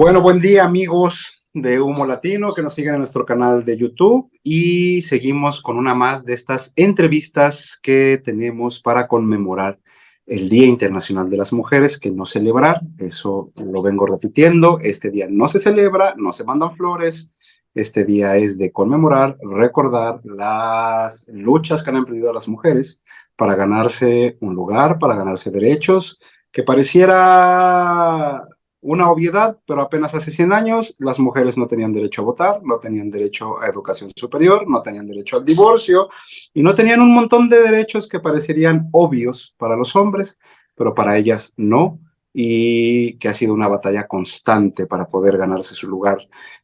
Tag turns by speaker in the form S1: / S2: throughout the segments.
S1: Bueno, buen día amigos de Humo Latino que nos siguen en nuestro canal de YouTube y seguimos con una más de estas entrevistas que tenemos para conmemorar el Día Internacional de las Mujeres, que no celebrar, eso lo vengo repitiendo, este día no se celebra, no se mandan flores, este día es de conmemorar, recordar las luchas que han emprendido las mujeres para ganarse un lugar, para ganarse derechos, que pareciera una obviedad, pero apenas hace 100 años las mujeres no tenían derecho a votar, no tenían derecho a educación superior, no tenían derecho al divorcio y no tenían un montón de derechos que parecerían obvios para los hombres, pero para ellas no, y que ha sido una batalla constante para poder ganarse su lugar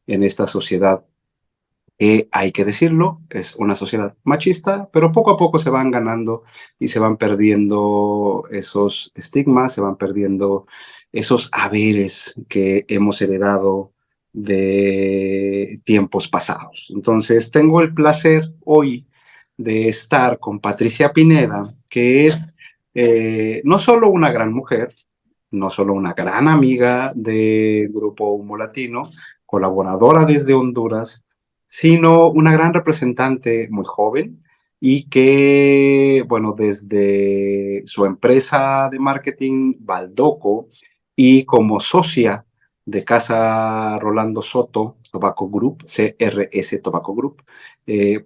S1: en esta sociedad que, hay que decirlo, es una sociedad machista, pero poco a poco se van ganando y se van perdiendo esos estigmas, se van perdiendo esos haberes que hemos heredado de tiempos pasados. Entonces, tengo el placer hoy de estar con Patricia Pineda, que es no solo una gran mujer, no solo una gran amiga del Grupo Humo Latino, colaboradora desde Honduras, sino una gran representante muy joven y que, bueno, desde su empresa de marketing, Baldoco, y como socia de Casa Rolando Soto, Tobacco Group, CRS Tobacco Group,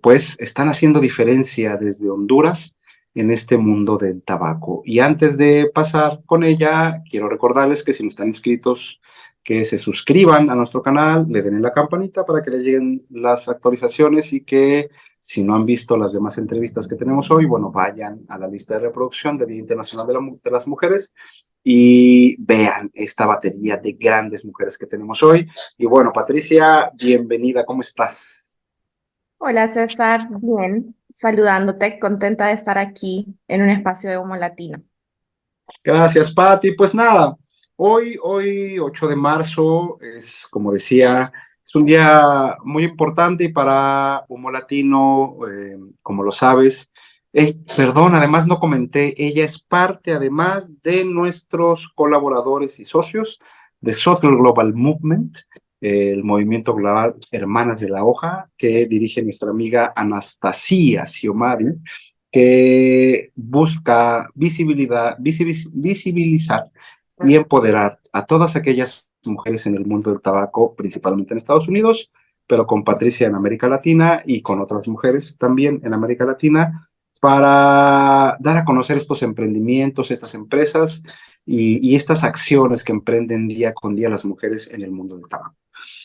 S1: pues están haciendo diferencia desde Honduras en este mundo del tabaco. Y antes de pasar con ella, quiero recordarles que si no están inscritos, que se suscriban a nuestro canal, le den en la campanita para que les lleguen las actualizaciones y que si no han visto las demás entrevistas que tenemos hoy, bueno, vayan a la lista de reproducción del Día Internacional de las Mujeres y vean esta batería de grandes mujeres que tenemos hoy. Y bueno, Patricia, bienvenida, ¿cómo estás?
S2: Hola César, bien, saludándote, contenta de estar aquí en un espacio de Humo Latino.
S1: Gracias, Pati. Pues nada, hoy 8 de marzo es, como decía, es un día muy importante y para Humo Latino, como lo sabes. Perdón, además no comenté, ella es parte además de nuestros colaboradores y socios de Social Global Movement, el movimiento global Hermanas de la Hoja, que dirige nuestra amiga Anastasia Xiomari, que busca visibilizar y empoderar a todas aquellas mujeres en el mundo del tabaco, principalmente en Estados Unidos, pero con Patricia en América Latina y con otras mujeres también en América Latina, para dar a conocer estos emprendimientos, estas empresas y estas acciones que emprenden día con día las mujeres en el mundo del tabaco.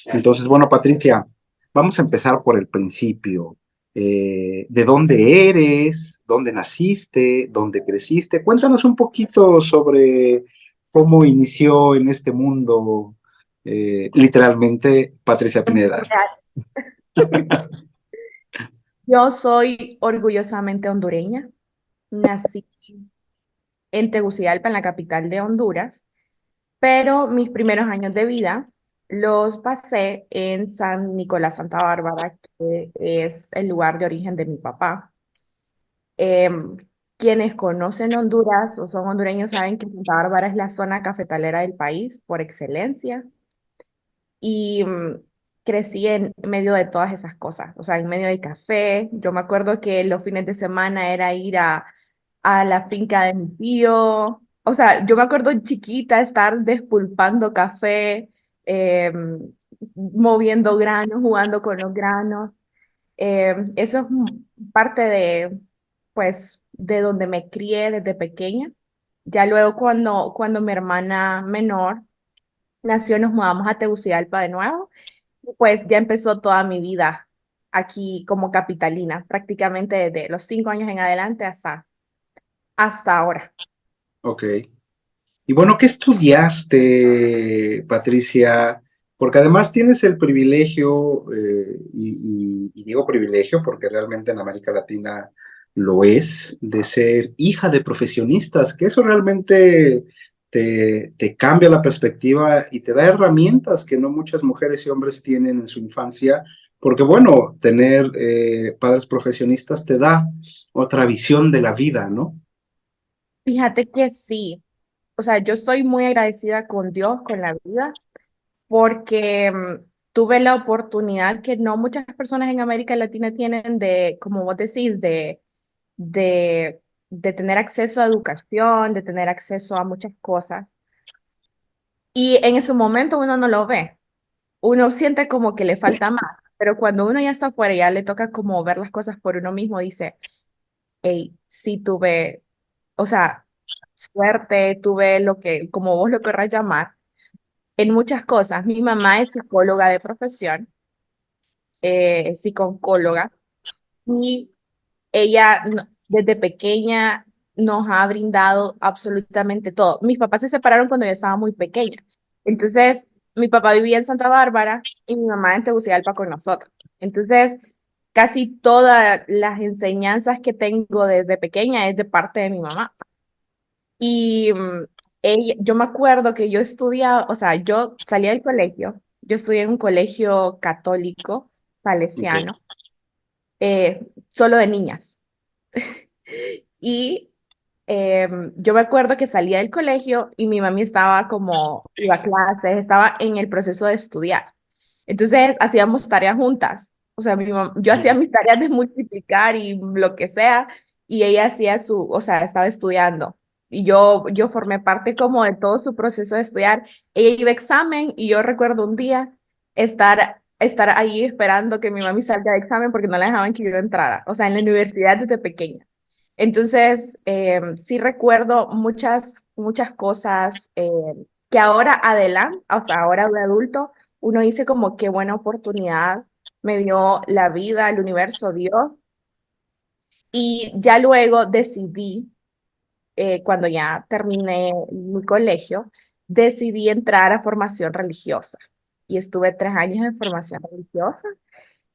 S1: Entonces, bueno, Patricia, vamos a empezar por el principio. ¿De dónde eres? ¿Dónde naciste? ¿Dónde creciste? Cuéntanos un poquito sobre cómo inició en este mundo, literalmente, Patricia Pineda.
S2: Yo soy orgullosamente hondureña, nací en Tegucigalpa, en la capital de Honduras, pero mis primeros años de vida los pasé en San Nicolás, Santa Bárbara, que es el lugar de origen de mi papá. Em, Quienes conocen Honduras o son hondureños saben que Santa Bárbara es la zona cafetalera del país por excelencia. Y crecí en medio de todas esas cosas, o sea, en medio del café. Yo me acuerdo que los fines de semana era ir a la finca de mi tío. O sea, yo me acuerdo chiquita estar despulpando café, moviendo granos, jugando con los granos. Eso es parte de, pues, de donde me crié desde pequeña. Ya luego cuando mi hermana menor nació, nos mudamos a Tegucigalpa de nuevo y pues ya empezó toda mi vida aquí como capitalina, prácticamente desde los 5 años en adelante hasta ahora.
S1: Ok. Y bueno, ¿qué estudiaste, Patricia? Porque además tienes el privilegio, y digo privilegio porque realmente en América Latina lo es, de ser hija de profesionistas, que eso realmente te cambia la perspectiva y te da herramientas que no muchas mujeres y hombres tienen en su infancia, porque bueno, tener padres profesionistas te da otra visión de la vida, ¿no?
S2: Fíjate que sí, o sea, yo estoy muy agradecida con Dios, con la vida, porque tuve la oportunidad que no muchas personas en América Latina tienen de, como vos decís, de, de tener acceso a educación, de tener acceso a muchas cosas. Y en ese momento uno no lo ve, uno siente como que le falta más, pero cuando uno ya está afuera y ya le toca como ver las cosas por uno mismo, dice, hey, sí tuve, o sea, suerte, tuve lo que, como vos lo querrás llamar, en muchas cosas. Mi mamá es psicóloga de profesión, psicóloga, y ella desde pequeña nos ha brindado absolutamente todo. Mis papás se separaron cuando yo estaba muy pequeña. Entonces, mi papá vivía en Santa Bárbara y mi mamá en Tegucigalpa con nosotros. Entonces, casi todas las enseñanzas que tengo desde pequeña es de parte de mi mamá. Y yo me acuerdo que yo estudiaba, o sea, yo salía del colegio, yo estudié en un colegio católico,
S1: Ok.
S2: salesiano, solo de niñas. Y yo me acuerdo que salía del colegio y mi mami estaba como, iba a clases, estaba en el proceso de estudiar. Entonces hacíamos tareas juntas. O sea, yo hacía mis tareas de multiplicar y lo que sea, y ella hacía o sea, estaba estudiando. Y yo formé parte como de todo su proceso de estudiar. Ella iba a examen y yo recuerdo un día estar ahí esperando que mi mami salga de examen porque no la dejaban que yo entrara. O sea, en la universidad desde pequeña. Entonces, sí recuerdo muchas cosas que ahora adelante, o sea, ahora de adulto, uno dice como qué buena oportunidad me dio la vida, el universo, Dios. Y ya luego decidí, cuando ya terminé mi colegio, decidí entrar a formación religiosa. Y estuve 3 años en formación religiosa,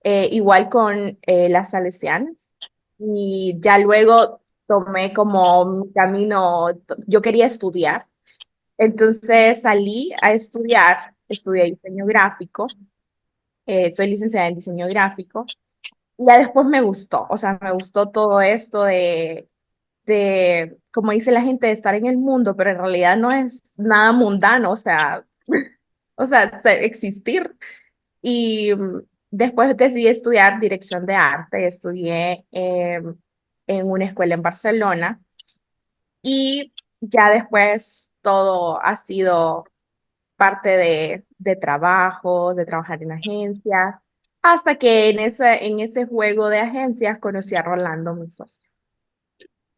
S2: igual con las salesianas. Y ya luego tomé como mi camino, yo quería estudiar, entonces salí a estudiar, estudié diseño gráfico, soy licenciada en diseño gráfico, y ya después me gustó, o sea, me gustó todo esto como dice la gente, de estar en el mundo, pero en realidad no es nada mundano, o sea, existir. Y después decidí estudiar dirección de arte, estudié en una escuela en Barcelona y ya después todo ha sido parte de trabajo, de trabajar en agencias, hasta que en ese juego de agencias conocí a Rolando, mi socio.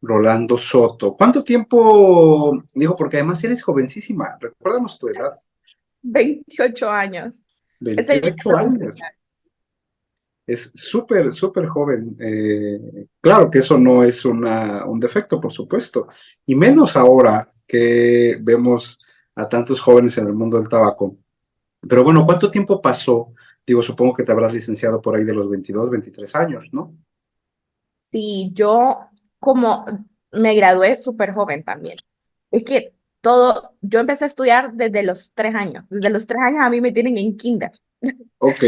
S1: Rolando Soto. ¿Cuánto tiempo? Digo, porque además eres jovencísima. Recuérdanos tu edad.
S2: 28 años. Es el
S1: 28
S2: próximo.
S1: años. Es súper, súper joven. Claro que eso no es un defecto, por supuesto. Y menos ahora que vemos a tantos jóvenes en el mundo del tabaco. Pero bueno, ¿cuánto tiempo pasó? Digo, supongo que te habrás licenciado por ahí de los 22, 23 años, ¿no?
S2: Sí, yo como me gradué súper joven también. Es que yo empecé a estudiar desde los 3 años. Desde los 3 años a mí me tienen en kinder.
S1: Ok,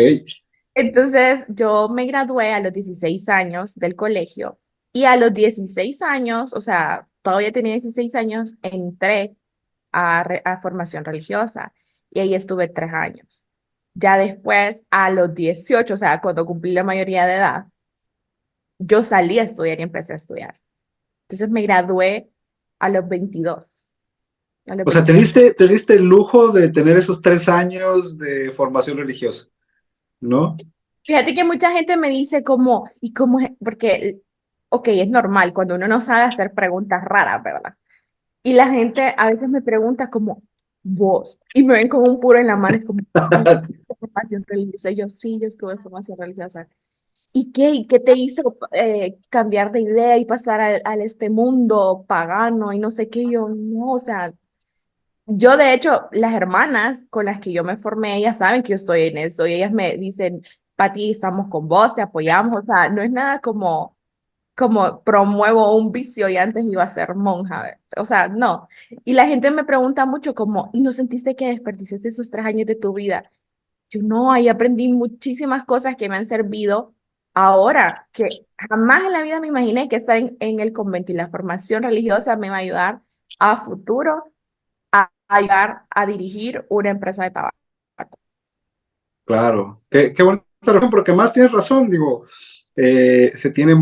S2: Entonces yo me gradué a los 16 años del colegio y a los 16 años, o sea, todavía tenía 16 años, entré a formación religiosa y ahí estuve 3 años. Ya después, a los 18, o sea, cuando cumplí la mayoría de edad, yo salí a estudiar y empecé a estudiar. Entonces me gradué a los 22, a los
S1: o sea,
S2: 22.
S1: te diste el lujo de tener esos 3 años de formación religiosa, ¿no?
S2: Fíjate que mucha gente me dice como, ¿y cómo es? Porque, ok, es normal cuando uno no sabe hacer preguntas raras, ¿verdad? Y la gente a veces me pregunta como, vos, y me ven como un puro en la mano, es como, "¿Tú tuviste formación religiosa?" Y yo, sí, yo estuve en formación religiosa. ¿Y qué? ¿Y qué te hizo cambiar de idea y pasar al este mundo pagano y no sé qué? Y yo, no, o sea, yo, de hecho, las hermanas con las que yo me formé, ellas saben que yo estoy en eso y ellas me dicen, Pati, estamos con vos, te apoyamos. O sea, no es nada como promuevo un vicio y antes iba a ser monja. O sea, no. Y la gente me pregunta mucho como, ¿y no sentiste que desperdiciaste esos 3 años de tu vida? Yo no, ahí aprendí muchísimas cosas que me han servido ahora, que jamás en la vida me imaginé que estar en el convento y la formación religiosa me va a ayudar a futuro a ayudar a dirigir una empresa de tabaco.
S1: Claro, qué buena razón, porque más tienes razón, digo, se tiene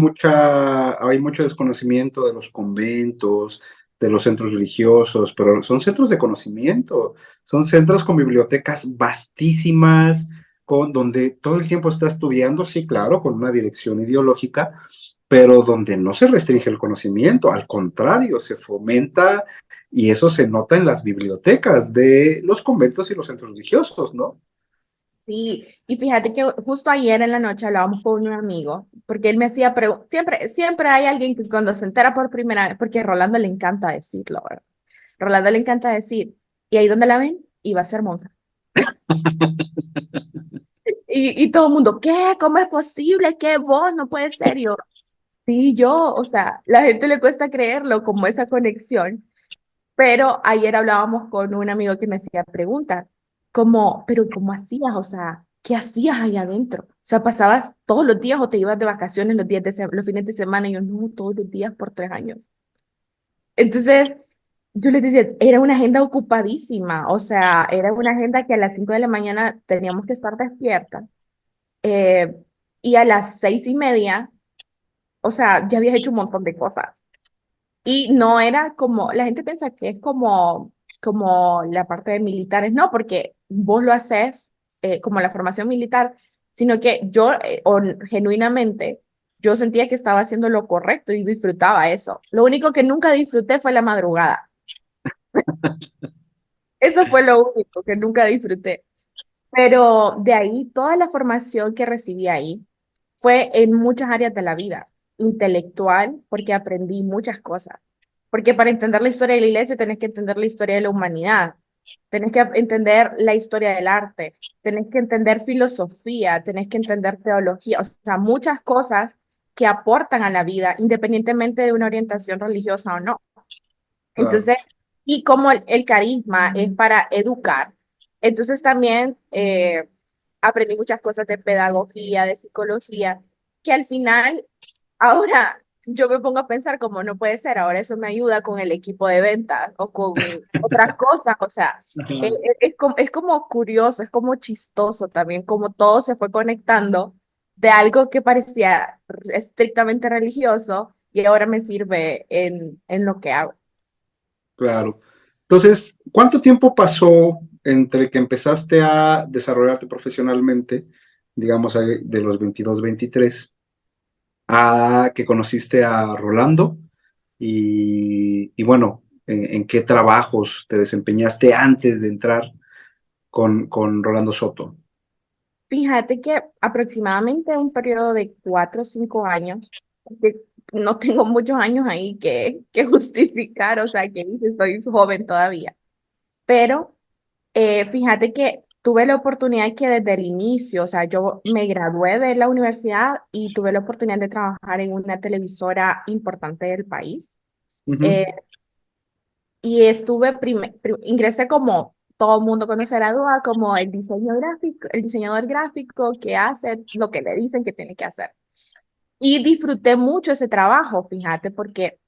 S1: hay mucho desconocimiento de los conventos, de los centros religiosos, pero son centros de conocimiento, son centros con bibliotecas vastísimas, donde todo el tiempo está estudiando, sí, claro, con una dirección ideológica, pero donde no se restringe el conocimiento, al contrario, se fomenta y eso se nota en las bibliotecas de los conventos y los centros religiosos, ¿no?
S2: Sí, y fíjate que justo ayer en la noche hablábamos con un amigo, porque él me hacía preguntas, siempre hay alguien que cuando se entera por primera vez, porque a Rolando le encanta decirlo, ¿verdad? Rolando le encanta decir, ¿y ahí dónde la ven? Y va a ser monja. Y todo el mundo, ¿qué? ¿Cómo es posible? ¿Qué vos? No puede ser. Y yo, sí, yo, o sea, la gente le cuesta creerlo como esa conexión. Pero ayer hablábamos con un amigo que me hacía preguntas, como, pero ¿cómo hacías? O sea, ¿qué hacías ahí adentro? O sea, ¿pasabas todos los días o te ibas de vacaciones los días los fines de semana? Y yo, no, todos los días por 3 años. Entonces, yo les decía, era una agenda ocupadísima, o sea, era una agenda que a las 5 de la mañana teníamos que estar despiertas eh, y a las 6:30, o sea, ya habías hecho un montón de cosas. Y no era como, la gente piensa que es como la parte de militares, no, porque vos lo haces como la formación militar, sino que yo, genuinamente, yo sentía que estaba haciendo lo correcto y disfrutaba eso. Lo único que nunca disfruté fue la madrugada. Eso fue lo único que nunca disfruté. Pero de ahí, toda la formación que recibí ahí fue en muchas áreas de la vida. Intelectual, porque aprendí muchas cosas. Porque para entender la historia de la iglesia tenés que entender la historia de la humanidad, tenés que entender la historia del arte, tenés que entender filosofía, tenés que entender teología, o sea, muchas cosas que aportan a la vida, independientemente de una orientación religiosa o no.
S1: Claro.
S2: Entonces, y como el carisma es para educar, entonces también aprendí muchas cosas de pedagogía, de psicología, que al final, ahora yo me pongo a pensar como no puede ser, ahora eso me ayuda con el equipo de ventas o con otras cosas, o sea,
S1: Ajá.
S2: es como curioso, es como chistoso también, como todo se fue conectando de algo que parecía estrictamente religioso y ahora me sirve en lo que hago.
S1: Claro. Entonces, ¿cuánto tiempo pasó entre que empezaste a desarrollarte profesionalmente, digamos, de los 22, 23, a que conociste a Rolando? Y bueno, en qué trabajos te desempeñaste antes de entrar con Rolando Soto?
S2: Fíjate que aproximadamente un periodo de 4 o 5 años, porque no tengo muchos años ahí que justificar, o sea, que dice, soy joven todavía, pero fíjate que tuve la oportunidad que desde el inicio, o sea, yo me gradué de la universidad y tuve la oportunidad de trabajar en una televisora importante del país.
S1: Ujú.
S2: Eh, y ingresé como todo el mundo conocerá a Dua, como el diseño gráfico, el diseñador gráfico que hace lo que le dicen que tiene que hacer. Y disfruté mucho ese trabajo, fíjate, porque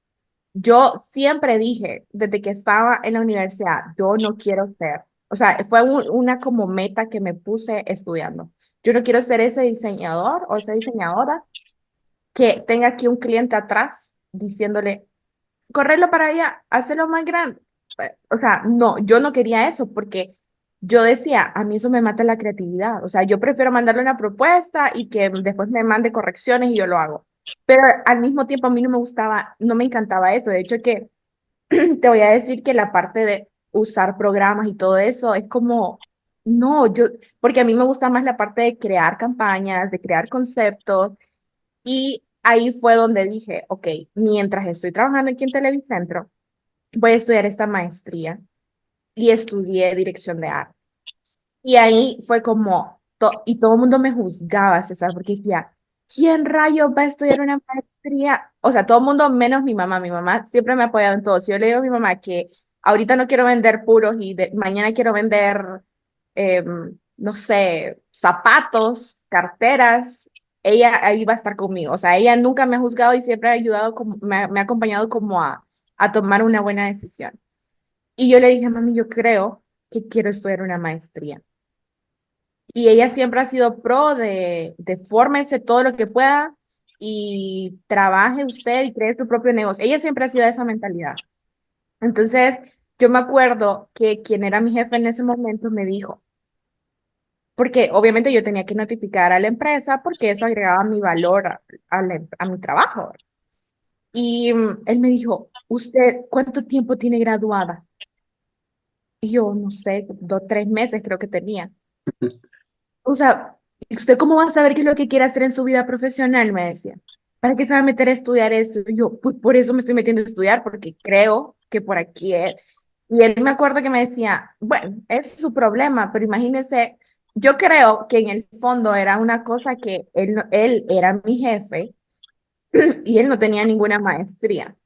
S2: yo siempre dije, desde que estaba en la universidad, yo no quiero ser, o sea, fue una como meta que me puse estudiando. Yo no quiero ser ese diseñador o esa diseñadora que tenga aquí un cliente atrás diciéndole, correrlo para allá, hacerlo más grande. O sea, no, yo no quería eso porque yo decía, a mí eso me mata la creatividad. O sea, yo prefiero mandarle una propuesta y que después me mande correcciones y yo lo hago. Pero al mismo tiempo a mí no me gustaba, no me encantaba eso. De hecho, que te voy a decir que la parte de usar programas y todo eso es como, no, porque a mí me gusta más la parte de crear campañas, de crear conceptos y ahí fue donde dije, ok, mientras estoy trabajando aquí en Televicentro, voy a estudiar esta maestría y estudié dirección de arte. Y ahí fue como, y todo el mundo me juzgaba, César, porque decía, ¿quién rayos va a estudiar una maestría? O sea, todo el mundo menos mi mamá. Mi mamá siempre me ha apoyado en todo. Si yo le digo a mi mamá que ahorita no quiero vender puros y mañana quiero vender, no sé, zapatos, carteras, ella ahí va a estar conmigo. O sea, ella nunca me ha juzgado y siempre ha ayudado, como, me ha acompañado como a tomar una buena decisión. Y yo le dije, mami, yo creo que quiero estudiar una maestría. Y ella siempre ha sido pro de fórmese todo lo que pueda y trabaje usted y cree su propio negocio. Ella siempre ha sido de esa mentalidad. Entonces, yo me acuerdo que quien era mi jefe en ese momento me dijo, porque obviamente yo tenía que notificar a la empresa porque eso agregaba mi valor a mi trabajo. Y él me dijo, ¿usted cuánto tiempo tiene graduada? Y yo, no sé, 2, 3 meses creo que tenía. O sea, ¿y usted cómo va a saber qué es lo que quiere hacer en su vida profesional? Me decía. ¿Para qué se va a meter a estudiar eso? Y yo, pues por eso me estoy metiendo a estudiar, porque creo que por aquí es. Y él me acuerdo que me decía, bueno, es su problema, pero imagínese, yo creo que en el fondo era una cosa que él, él era mi jefe y él no tenía ninguna maestría.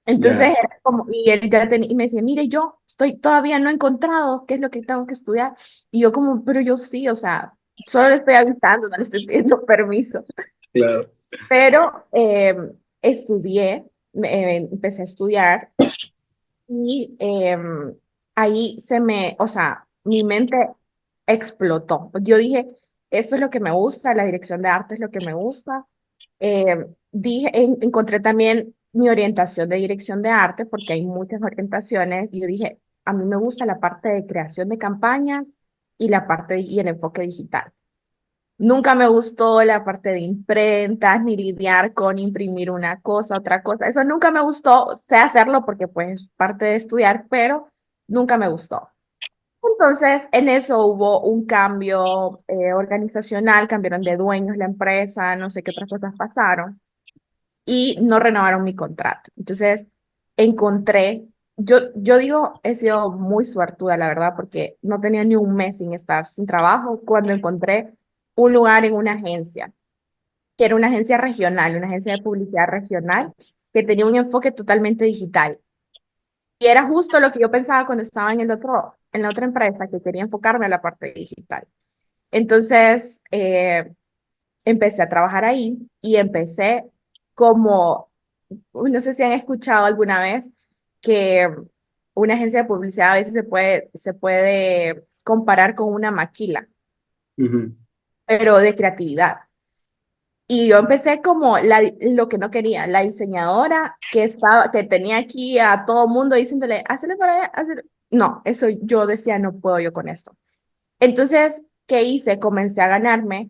S2: Entonces,
S1: Ya,
S2: era como, y él ya tenía, y me decía, mire, yo estoy todavía no he encontrado qué es lo que tengo que estudiar. Y yo como, pero yo sí, o sea, solo le estoy avisando, no le estoy pidiendo permiso.
S1: claro.
S2: Pero estudié, empecé a estudiar y ahí o sea, mi mente explotó. Yo dije, esto es lo que me gusta, la dirección de arte es lo que me gusta. Encontré también mi orientación de dirección de arte, porque hay muchas orientaciones, y yo dije, a mí me gusta la parte de creación de campañas y la parte y el enfoque digital. Nunca me gustó la parte de imprentas, ni lidiar con imprimir una cosa, otra cosa. Eso nunca me gustó. Sé hacerlo porque pues parte de estudiar, pero nunca me gustó. Entonces, en eso hubo un cambio organizacional, cambiaron de dueños la empresa, no sé qué otras cosas pasaron y no renovaron mi contrato. Entonces, encontré, yo digo, he sido muy suertuda, la verdad, porque no tenía ni un mes sin estar sin trabajo cuando encontré un lugar en una agencia, que era una agencia regional, una agencia de publicidad regional, que tenía un enfoque totalmente digital. Y era justo lo que yo pensaba cuando estaba en la otra empresa, que quería enfocarme a la parte digital. Entonces, empecé a trabajar ahí y empecé como, no sé si han escuchado alguna vez que una agencia de publicidad a veces se puede comparar con una maquila,
S1: Ujú,
S2: pero de creatividad. Y yo empecé como lo que no quería, la diseñadora que tenía aquí a todo mundo diciéndole, hazle para allá, hazle. No, eso yo decía, no puedo yo con esto. Entonces, ¿qué hice? Comencé a ganarme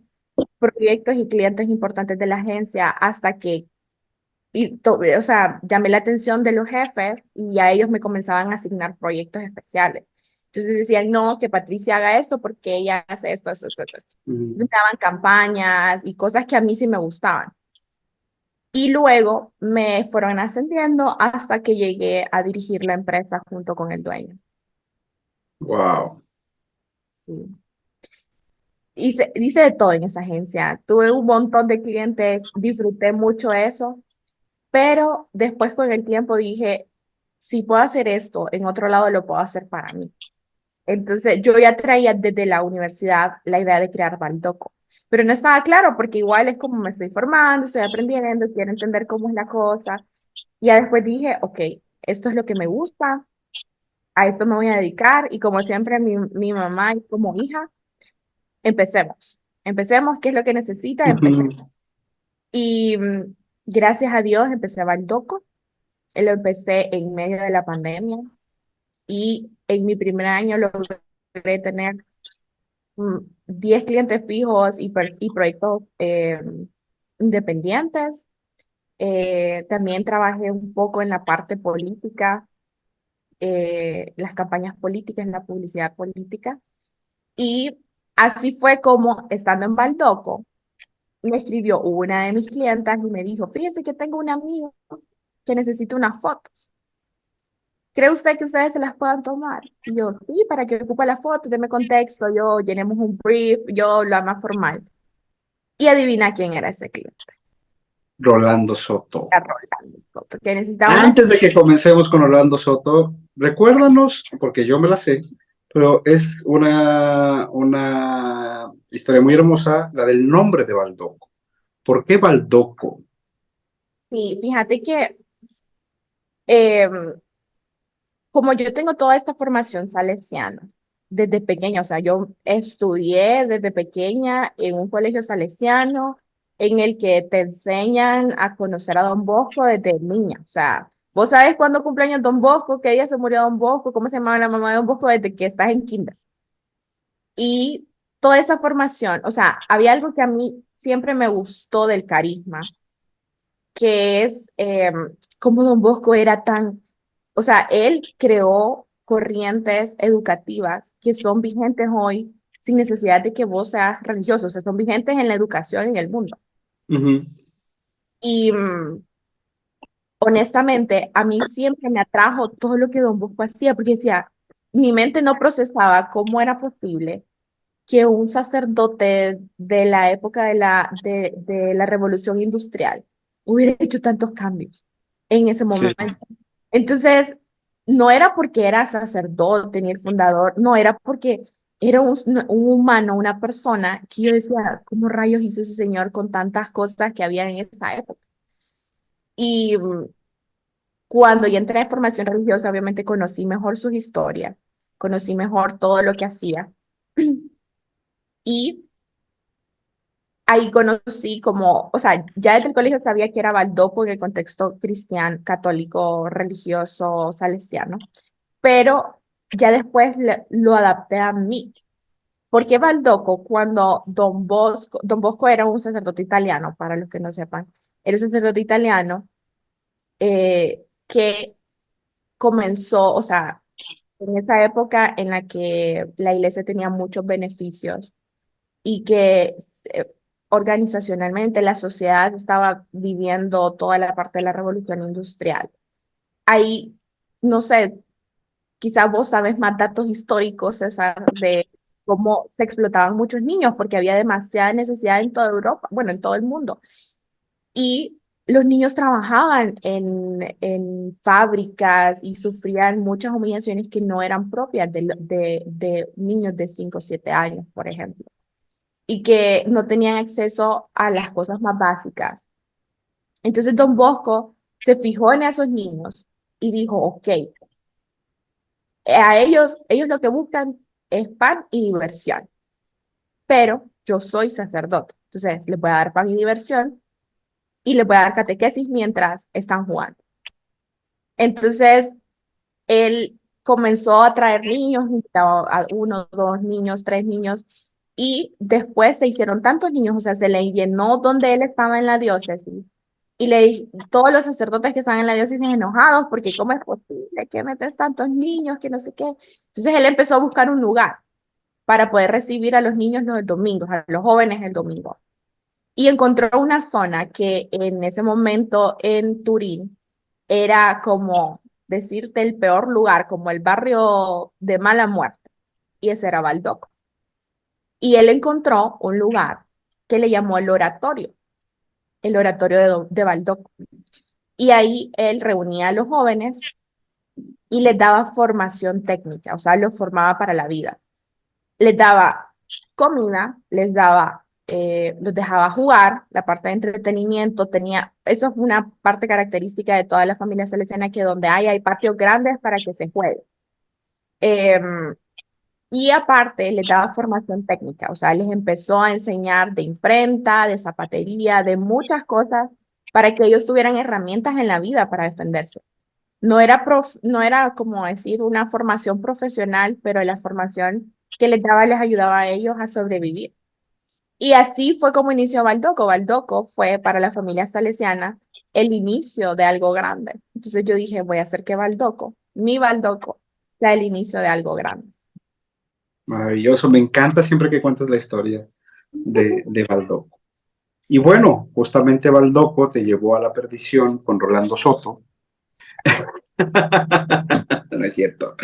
S2: proyectos y clientes importantes de la agencia hasta que, o sea, llamé la atención de los jefes y a ellos me comenzaban a asignar proyectos especiales. Entonces decían, no, que Patricia haga esto porque ella hace esto, esto, esto, esto.
S1: ujú.
S2: Entonces me daban campañas y cosas que a mí sí me gustaban. Y luego me fueron ascendiendo hasta que llegué a dirigir la empresa junto con el dueño.
S1: Wow.
S2: Sí. Hice de todo en esa agencia. Tuve un montón de clientes, disfruté mucho eso. Pero después con el tiempo dije, si puedo hacer esto en otro lado, lo puedo hacer para mí. Entonces yo ya traía desde la universidad la idea de crear Baldoco, pero no estaba claro porque igual es como me estoy formando, estoy aprendiendo, quiero entender cómo es la cosa. Y ya después dije, ok, esto es lo que me gusta, a esto me voy a dedicar y como siempre mi mamá y como hija, empecemos. Empecemos, ¿qué es lo que necesita? Empecé.
S1: Ujú.
S2: Y gracias a Dios empecé Baldoco. Lo empecé en medio de la pandemia y en mi primer año logré tener 10 clientes fijos y proyectos independientes. También trabajé un poco en la parte política, las campañas políticas, la publicidad política. Y así fue como, estando en Baldoco, me escribió una de mis clientas y me dijo, fíjese que tengo un amigo que necesita unas fotos. ¿Cree usted que ustedes se las puedan tomar? Y yo, sí, para que ocupe la foto, deme contexto, yo llenemos un brief, yo lo más formal. Y adivina quién era ese cliente.
S1: Rolando Soto.
S2: Era Rolando Soto, que necesitaba una
S1: Antes de
S2: sesión.
S1: que comencemos con Rolando Soto, recuérdanos, porque yo me la sé, pero es una historia muy hermosa, la del nombre de Baldoco. ¿Por qué Baldoco?
S2: Sí, fíjate que em, como yo tengo toda esta formación salesiana, desde pequeña, o sea, yo estudié desde pequeña en un colegio salesiano en el que te enseñan a conocer a Don Bosco desde niña, o sea, vos sabes cuándo cumpleaños Don Bosco, qué día se murió Don Bosco, cómo se llamaba la mamá de Don Bosco desde que estás en kinder. Y toda esa formación, o sea, había algo que a mí siempre me gustó del carisma, que es cómo Don Bosco era tan, o sea, él creó corrientes educativas que son vigentes hoy sin necesidad de que vos seas religioso, o sea, son vigentes en la educación en el mundo.
S1: Ujú.
S2: Y honestamente, a mí siempre me atrajo todo lo que Don Bosco hacía, porque decía, mi mente no procesaba cómo era posible que un sacerdote de la época de la Revolución Industrial hubiera hecho tantos cambios en ese
S1: Sí.
S2: momento. Entonces, no era porque era sacerdote ni el fundador, no, era porque era un humano, una persona que yo decía, ¿cómo rayos hizo ese señor con tantas cosas que había en esa época? Y cuando yo entré en formación religiosa, obviamente conocí mejor sus historias, conocí mejor todo lo que hacía. Y ahí conocí como, o sea, ya desde el colegio sabía que era Baldoco en el contexto cristiano, católico, religioso, salesiano, pero ya después lo adapté a mí. Porque Baldoco, cuando Don Bosco era un sacerdote italiano, para los que no sepan, era un sacerdote italiano que comenzó, o sea, en esa época en la que la iglesia tenía muchos beneficios y que organizacionalmente la sociedad estaba viviendo toda la parte de la revolución industrial. Ahí, no sé, quizás vos sabes más datos históricos, César, de cómo se explotaban muchos niños, porque había demasiada necesidad en toda Europa, bueno, en todo el mundo. Y los niños trabajaban en fábricas y sufrían muchas humillaciones que no eran propias de niños de 5 o 7 años, por ejemplo, y que no tenían acceso a las cosas más básicas. Entonces Don Bosco se fijó en esos niños y dijo, ok, a ellos lo que buscan es pan y diversión, pero yo soy sacerdote, entonces les voy a dar pan y diversión y les voy a dar catequesis mientras están jugando. Entonces él comenzó a traer niños, invitaba a uno, dos niños, tres niños, y después se hicieron tantos niños, o sea, se le llenó donde él estaba en la diócesis, y todos los sacerdotes que estaban en la diócesis enojados, porque ¿cómo es posible que metes tantos niños, que no sé qué? Entonces él empezó a buscar un lugar para poder recibir a los niños los domingos, a los jóvenes el domingo. Y encontró una zona que en ese momento en Turín era como decirte el peor lugar, como el barrio de mala muerte, y ese era Baldoco. Y él encontró un lugar que le llamó el oratorio de Baldoco. Y ahí él reunía a los jóvenes y les daba formación técnica, o sea, los formaba para la vida. Les daba comida, los dejaba jugar, la parte de entretenimiento tenía, eso es una parte característica de toda la familia salesiana, que donde hay patios grandes para que se juegue. Em, y aparte les daba formación técnica, o sea, les empezó a enseñar de imprenta, de zapatería, de muchas cosas para que ellos tuvieran herramientas en la vida para defenderse. No era como decir una formación profesional, pero la formación que les daba les ayudaba a ellos a sobrevivir. Y así fue como inició Baldoco. Baldoco fue para la familia salesiana el inicio de algo grande. Entonces yo dije, voy a hacer que Baldoco, mi Baldoco, sea el inicio de algo grande.
S1: Maravilloso, me encanta siempre que cuentas la historia de Baldoco. Y bueno, justamente Baldoco te llevó a la perdición con Rolando Soto. No es cierto.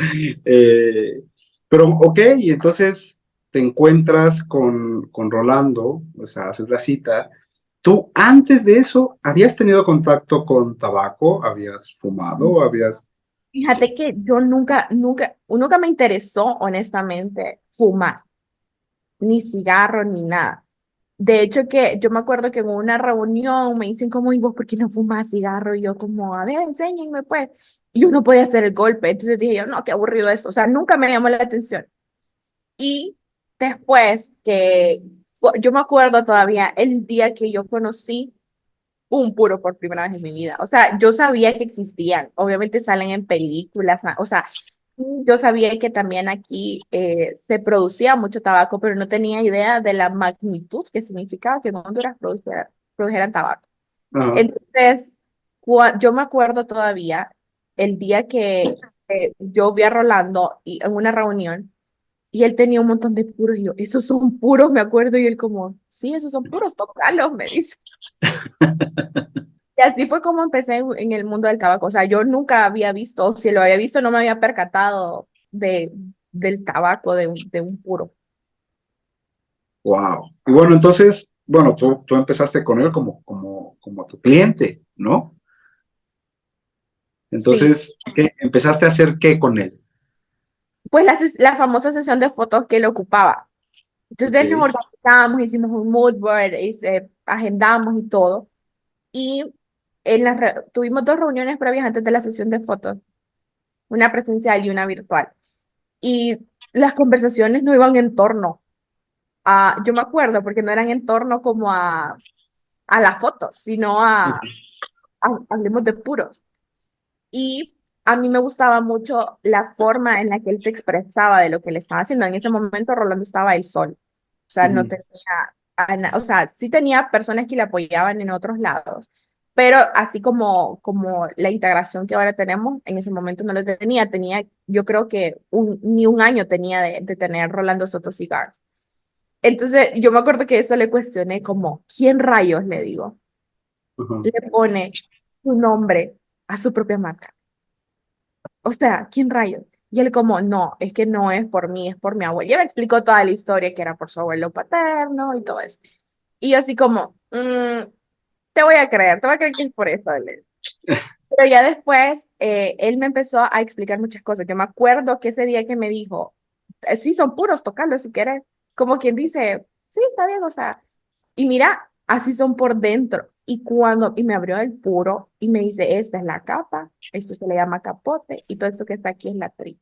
S1: Eh, pero, ok, y entonces te encuentras con Rolando, o sea, haces la cita. ¿Tú antes de eso habías tenido contacto con tabaco? ¿Habías fumado? ¿Habías...?
S2: Fíjate que yo nunca me interesó, honestamente, fumar, ni cigarro, ni nada. De hecho, que yo me acuerdo que en una reunión me dicen como, ¿y vos por qué no fumas cigarro? Y yo como, a ver, enséñenme pues. Y yo no podía hacer el golpe. Entonces dije yo, no, qué aburrido eso. O sea, nunca me llamó la atención. Y después que yo me acuerdo todavía el día que yo conocí un puro por primera vez en mi vida. O sea, yo sabía que existían, obviamente salen en películas, o sea, yo sabía que también aquí se producía mucho tabaco, pero no tenía idea de la magnitud que significaba que en Honduras produjeran tabaco.
S1: Ajá.
S2: Entonces, yo me acuerdo todavía el día que yo vi a Rolando y, en una reunión y él tenía un montón de puros y yo, esos son puros, me acuerdo, y él como, sí, esos son puros, tócalos, me dice. Y así fue como empecé en el mundo del tabaco. O sea, yo nunca había visto, o si lo había visto, no me había percatado del tabaco de un puro.
S1: Wow. Y bueno, entonces, bueno, tú empezaste con él como tu cliente, ¿no?
S2: Sí,
S1: Entonces, ¿qué? ¿Empezaste a hacer qué con él?
S2: pues la famosa sesión de fotos que él ocupaba.
S1: Ok.
S2: Entonces nos organizamos, hicimos un mood board, agendamos y todo. Y tuvimos dos reuniones previas antes de la sesión de fotos, una presencial y una virtual. Y las conversaciones no iban en torno yo me acuerdo, porque no eran en torno como a las fotos, sino hablemos de puros. Y a mí me gustaba mucho la forma en la que él se expresaba de lo que le estaba haciendo. En ese momento Rolando estaba él solo. O sea, no
S1: Ujú.
S2: tenía, o sea, sí tenía personas que le apoyaban en otros lados, pero así como la integración que ahora tenemos, en ese momento no lo tenía. Tenía, yo creo que ni un año tenía de tener Rolando Soto Cigars. Entonces, yo me acuerdo que eso le cuestioné como, ¿quién rayos, le digo,
S1: Ajá.
S2: le pone su nombre a su propia marca? O sea, ¿quién rayos? Y él como, no, es que no es por mí, es por mi abuelo. Ya me explicó toda la historia, que era por su abuelo paterno y todo eso. Y yo así como, te voy a creer que es por eso. Pero ya después, él me empezó a explicar muchas cosas. Yo me acuerdo que ese día que me dijo, sí, son puros, tocando si quieres. Como quien dice, sí, está bien, o sea. Y mira, así son por dentro. Y me abrió el puro y me dice, esta es la capa, esto se le llama capote y todo esto que está aquí es la tripa.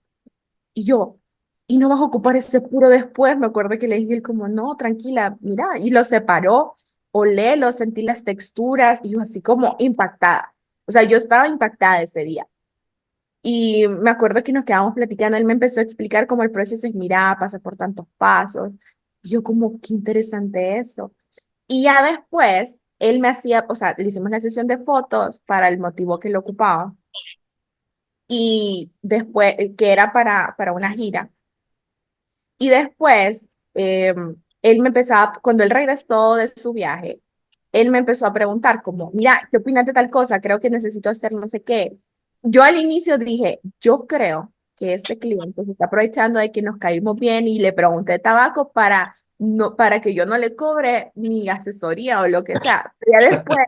S2: Y yo, ¿y no vas a ocupar ese puro después? Me acuerdo que le dije él como, no, tranquila, mira, y lo separó, lo sentí las texturas y yo así como impactada. O sea, yo estaba impactada ese día. Y me acuerdo que nos quedamos platicando, él me empezó a explicar cómo el proceso es, mira, pasa por tantos pasos. Y yo como, qué interesante eso. Y ya después, él me hacía, o sea, le hicimos la sesión de fotos para el motivo que lo ocupaba. Y después, que era para una gira. Y después, él me empezaba, cuando él regresó de su viaje, él me empezó a preguntar como, mira, ¿qué opinas de tal cosa? Creo que necesito hacer no sé qué. Yo al inicio dije, yo creo que este cliente se está aprovechando de que nos caímos bien y le pregunté de tabaco para que yo no le cobre mi asesoría o lo que sea. Pero ya después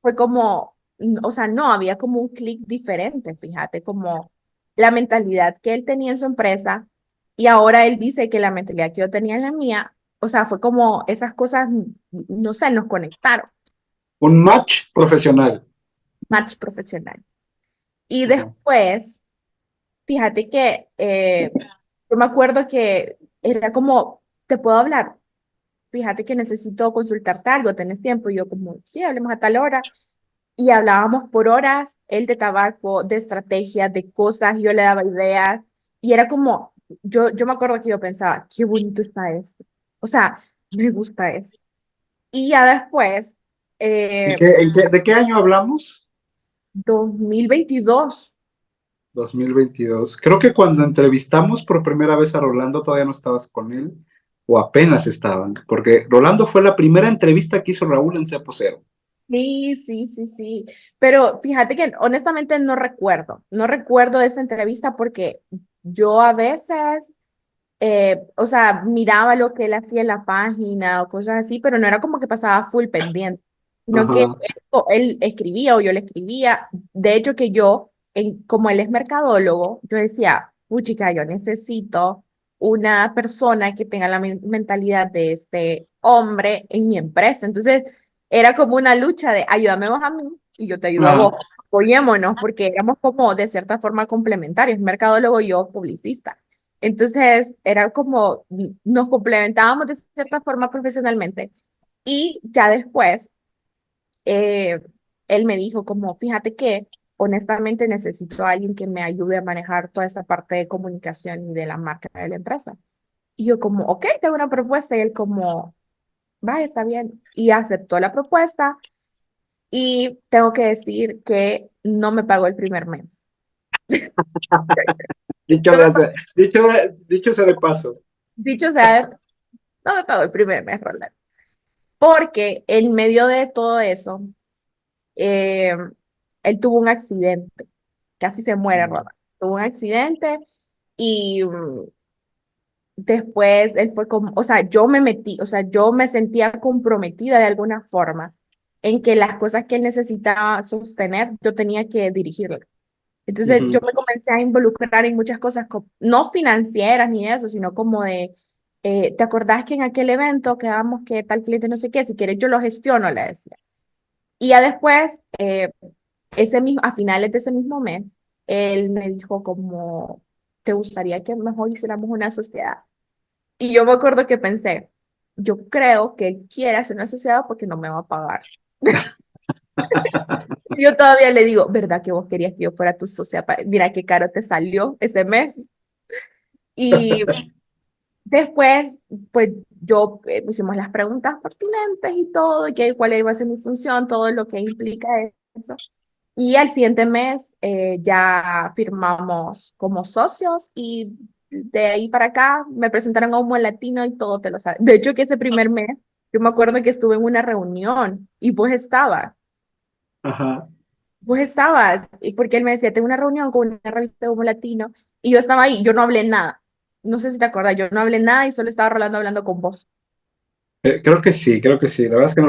S2: fue como, o sea, no, había como un clic diferente, fíjate, como la mentalidad que él tenía en su empresa y ahora él dice que la mentalidad que yo tenía en la mía, o sea, fue como esas cosas, no sé, nos conectaron,
S1: Un match profesional.
S2: match profesional. Y
S1: Ajá.
S2: después, fíjate que yo me acuerdo que era como, te puedo hablar, fíjate que necesito consultarte algo, ¿tenés tiempo? Y yo como, sí, hablemos a tal hora. Y hablábamos por horas, él de tabaco, de estrategias, de cosas, yo le daba ideas, y era como, yo me acuerdo que yo pensaba, qué bonito está esto, o sea, me gusta eso. Y ya después, eh,
S1: ¿De qué año hablamos?
S2: 2022,
S1: 2022. Creo que cuando entrevistamos por primera vez a Rolando todavía no estabas con él, o apenas estaban, porque Rolando fue la primera entrevista que hizo Raúl en Cepo Cero.
S2: sí, sí, sí, sí, pero fíjate que honestamente no recuerdo esa entrevista porque yo a veces o sea, miraba lo que él hacía en la página o cosas así, pero no era como que pasaba full pendiente, sino que
S1: Ajá.
S2: él escribía o yo le escribía. De hecho, que yo, como él es mercadólogo, yo decía, puchica, yo necesito una persona que tenga la mentalidad de este hombre en mi empresa. Entonces, era como una lucha de ayúdame vos a mí y yo te ayudo a
S1: Ajá.
S2: vos. Apoyémonos, porque éramos como de cierta forma complementarios, mercadólogo y yo publicista. Entonces era como nos complementábamos de cierta forma profesionalmente y ya después eh, él me dijo como, fíjate que honestamente necesito a alguien que me ayude a manejar toda esta parte de comunicación y de la marca de la empresa. Y yo como, ok, tengo una propuesta y él como, vaya, está bien. Y aceptó la propuesta y tengo que decir que no me pagó el primer mes.
S1: Dicho,
S2: No me pagó-
S1: dicho sea de paso.
S2: Dicho sea, no me pagó el primer mes, Roland. Porque en medio de todo eso, eh, él tuvo un accidente, casi se muere,
S1: Mm.
S2: Roland. Tuvo un accidente y después él fue como, o sea, yo me metí, o sea, yo me sentía comprometida de alguna forma en que las cosas que él necesitaba sostener, yo tenía que dirigirlas. Entonces yo
S1: Ujú.
S2: me comencé a involucrar en muchas cosas, no financieras ni eso, sino como de, ¿te acordás que en aquel evento quedamos que tal cliente no sé qué? Si quieres yo lo gestiono, le decía. Y ya después, a finales de ese mismo mes, él me dijo como, ¿te gustaría que mejor hiciéramos una sociedad? Y yo me acuerdo que pensé, yo creo que él quiere hacer una sociedad porque no me va a pagar. Yo todavía le digo, ¿verdad que vos querías que yo fuera tu socia? Mira qué caro te salió ese mes. Y después, pues yo pusimos las preguntas pertinentes y todo, y que, cuál iba a ser mi función, todo lo que implica eso. Y al siguiente mes ya firmamos como socios y de ahí para acá me presentaron a Humo Latino y todo te lo sabes. De hecho, que ese primer mes, yo me acuerdo que estuve en una reunión y
S1: Ajá.
S2: vos estabas, y porque él me decía, tengo una reunión con una revista de Humo Latino y yo estaba ahí, yo no hablé nada. No sé si te acuerdas, yo no hablé nada y solo estaba Rolando hablando con vos.
S1: Creo que sí, creo que sí. La verdad es que no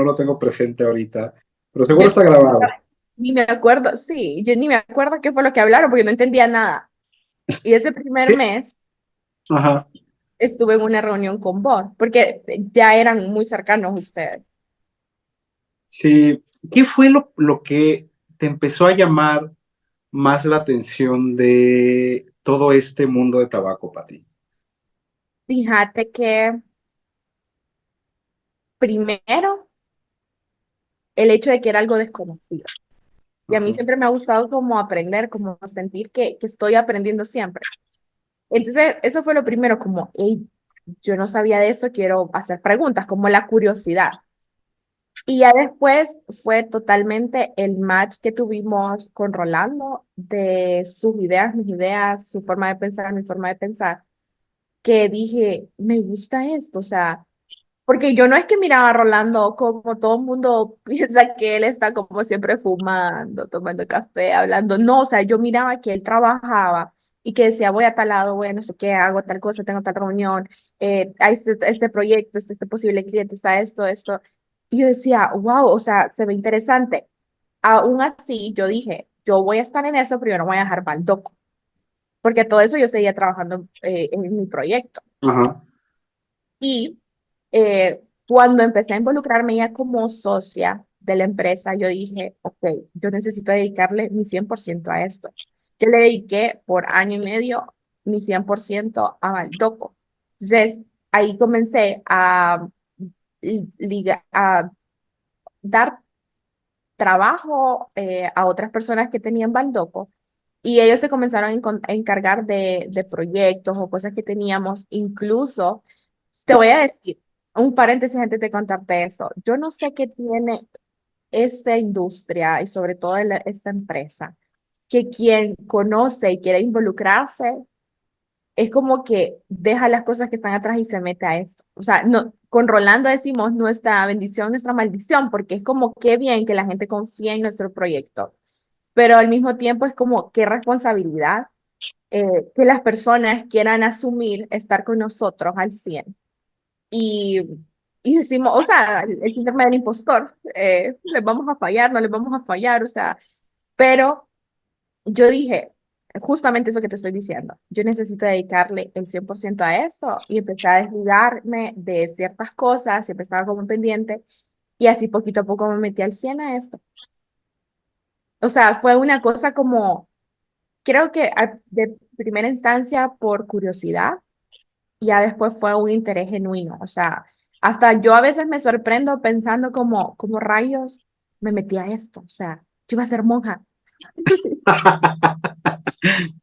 S1: lo tengo presente ahorita, pero
S2: Yo
S1: seguro está grabado.
S2: ni me acuerdo, sí, yo ni me acuerdo qué fue lo que hablaron porque no entendía nada. Y ese primer
S1: ¿Qué?
S2: mes
S1: Ajá.
S2: estuve en una reunión con vos, porque ya eran muy cercanos ustedes.
S1: Sí. ¿Qué fue lo que te empezó a llamar más la atención de todo este mundo de tabaco para ti?
S2: Fíjate que primero el hecho de que era algo desconocido. Y a mí
S1: Ajá.
S2: siempre me ha gustado como aprender, como sentir que estoy aprendiendo siempre. Entonces, eso fue lo primero, como, hey, yo no sabía de eso, quiero hacer preguntas, como la curiosidad. Y ya después fue totalmente el match que tuvimos con Rolando de sus ideas, mis ideas, su forma de pensar, mi forma de pensar, que dije, me gusta esto, o sea, porque yo no es que miraba a Rolando como todo el mundo piensa que él está como siempre fumando, tomando café, hablando. No, o sea, yo miraba que él trabajaba y que decía, voy a tal lado, voy a no sé qué, hago tal cosa, tengo tal reunión, hay este proyecto, este posible cliente, está esto. Y yo decía, wow, o sea, se ve interesante. Aún así, yo dije, yo voy a estar en eso, pero yo no voy a dejar Baldoco, porque todo eso yo seguía trabajando en mi proyecto.
S1: Ajá.
S2: Y cuando empecé a involucrarme ya como socia de la empresa, yo dije, ok, yo necesito dedicarle mi 100% a esto. Yo le dediqué por año y medio mi 100% a Baldoco. Entonces, ahí comencé a dar trabajo a otras personas que tenían Baldoco y ellos se comenzaron a encargar de proyectos o cosas que teníamos, incluso te voy a decir, un paréntesis antes de contarte eso. Yo no sé qué tiene esta industria y sobre todo esta empresa, que quien conoce y quiere involucrarse es como que deja las cosas que están atrás y se mete a esto. O sea, no, con Rolando decimos nuestra bendición, nuestra maldición, porque es como qué bien que la gente confíe en nuestro proyecto, pero al mismo tiempo es como qué responsabilidad que las personas quieran asumir estar con nosotros al 100 y, y decimos, o sea, el síndrome del impostor, les vamos a fallar, no les vamos a fallar, o sea, pero yo dije, justamente eso que te estoy diciendo, yo necesito dedicarle el 100% a esto y empecé a desligarme de ciertas cosas, siempre estaba como pendiente y así poquito a poco me metí al 100 a esto. O sea, fue una cosa como creo que de primera instancia por curiosidad, ya después fue un interés genuino. O sea, hasta yo a veces me sorprendo pensando como rayos me metí a esto. O sea, yo iba a ser monja.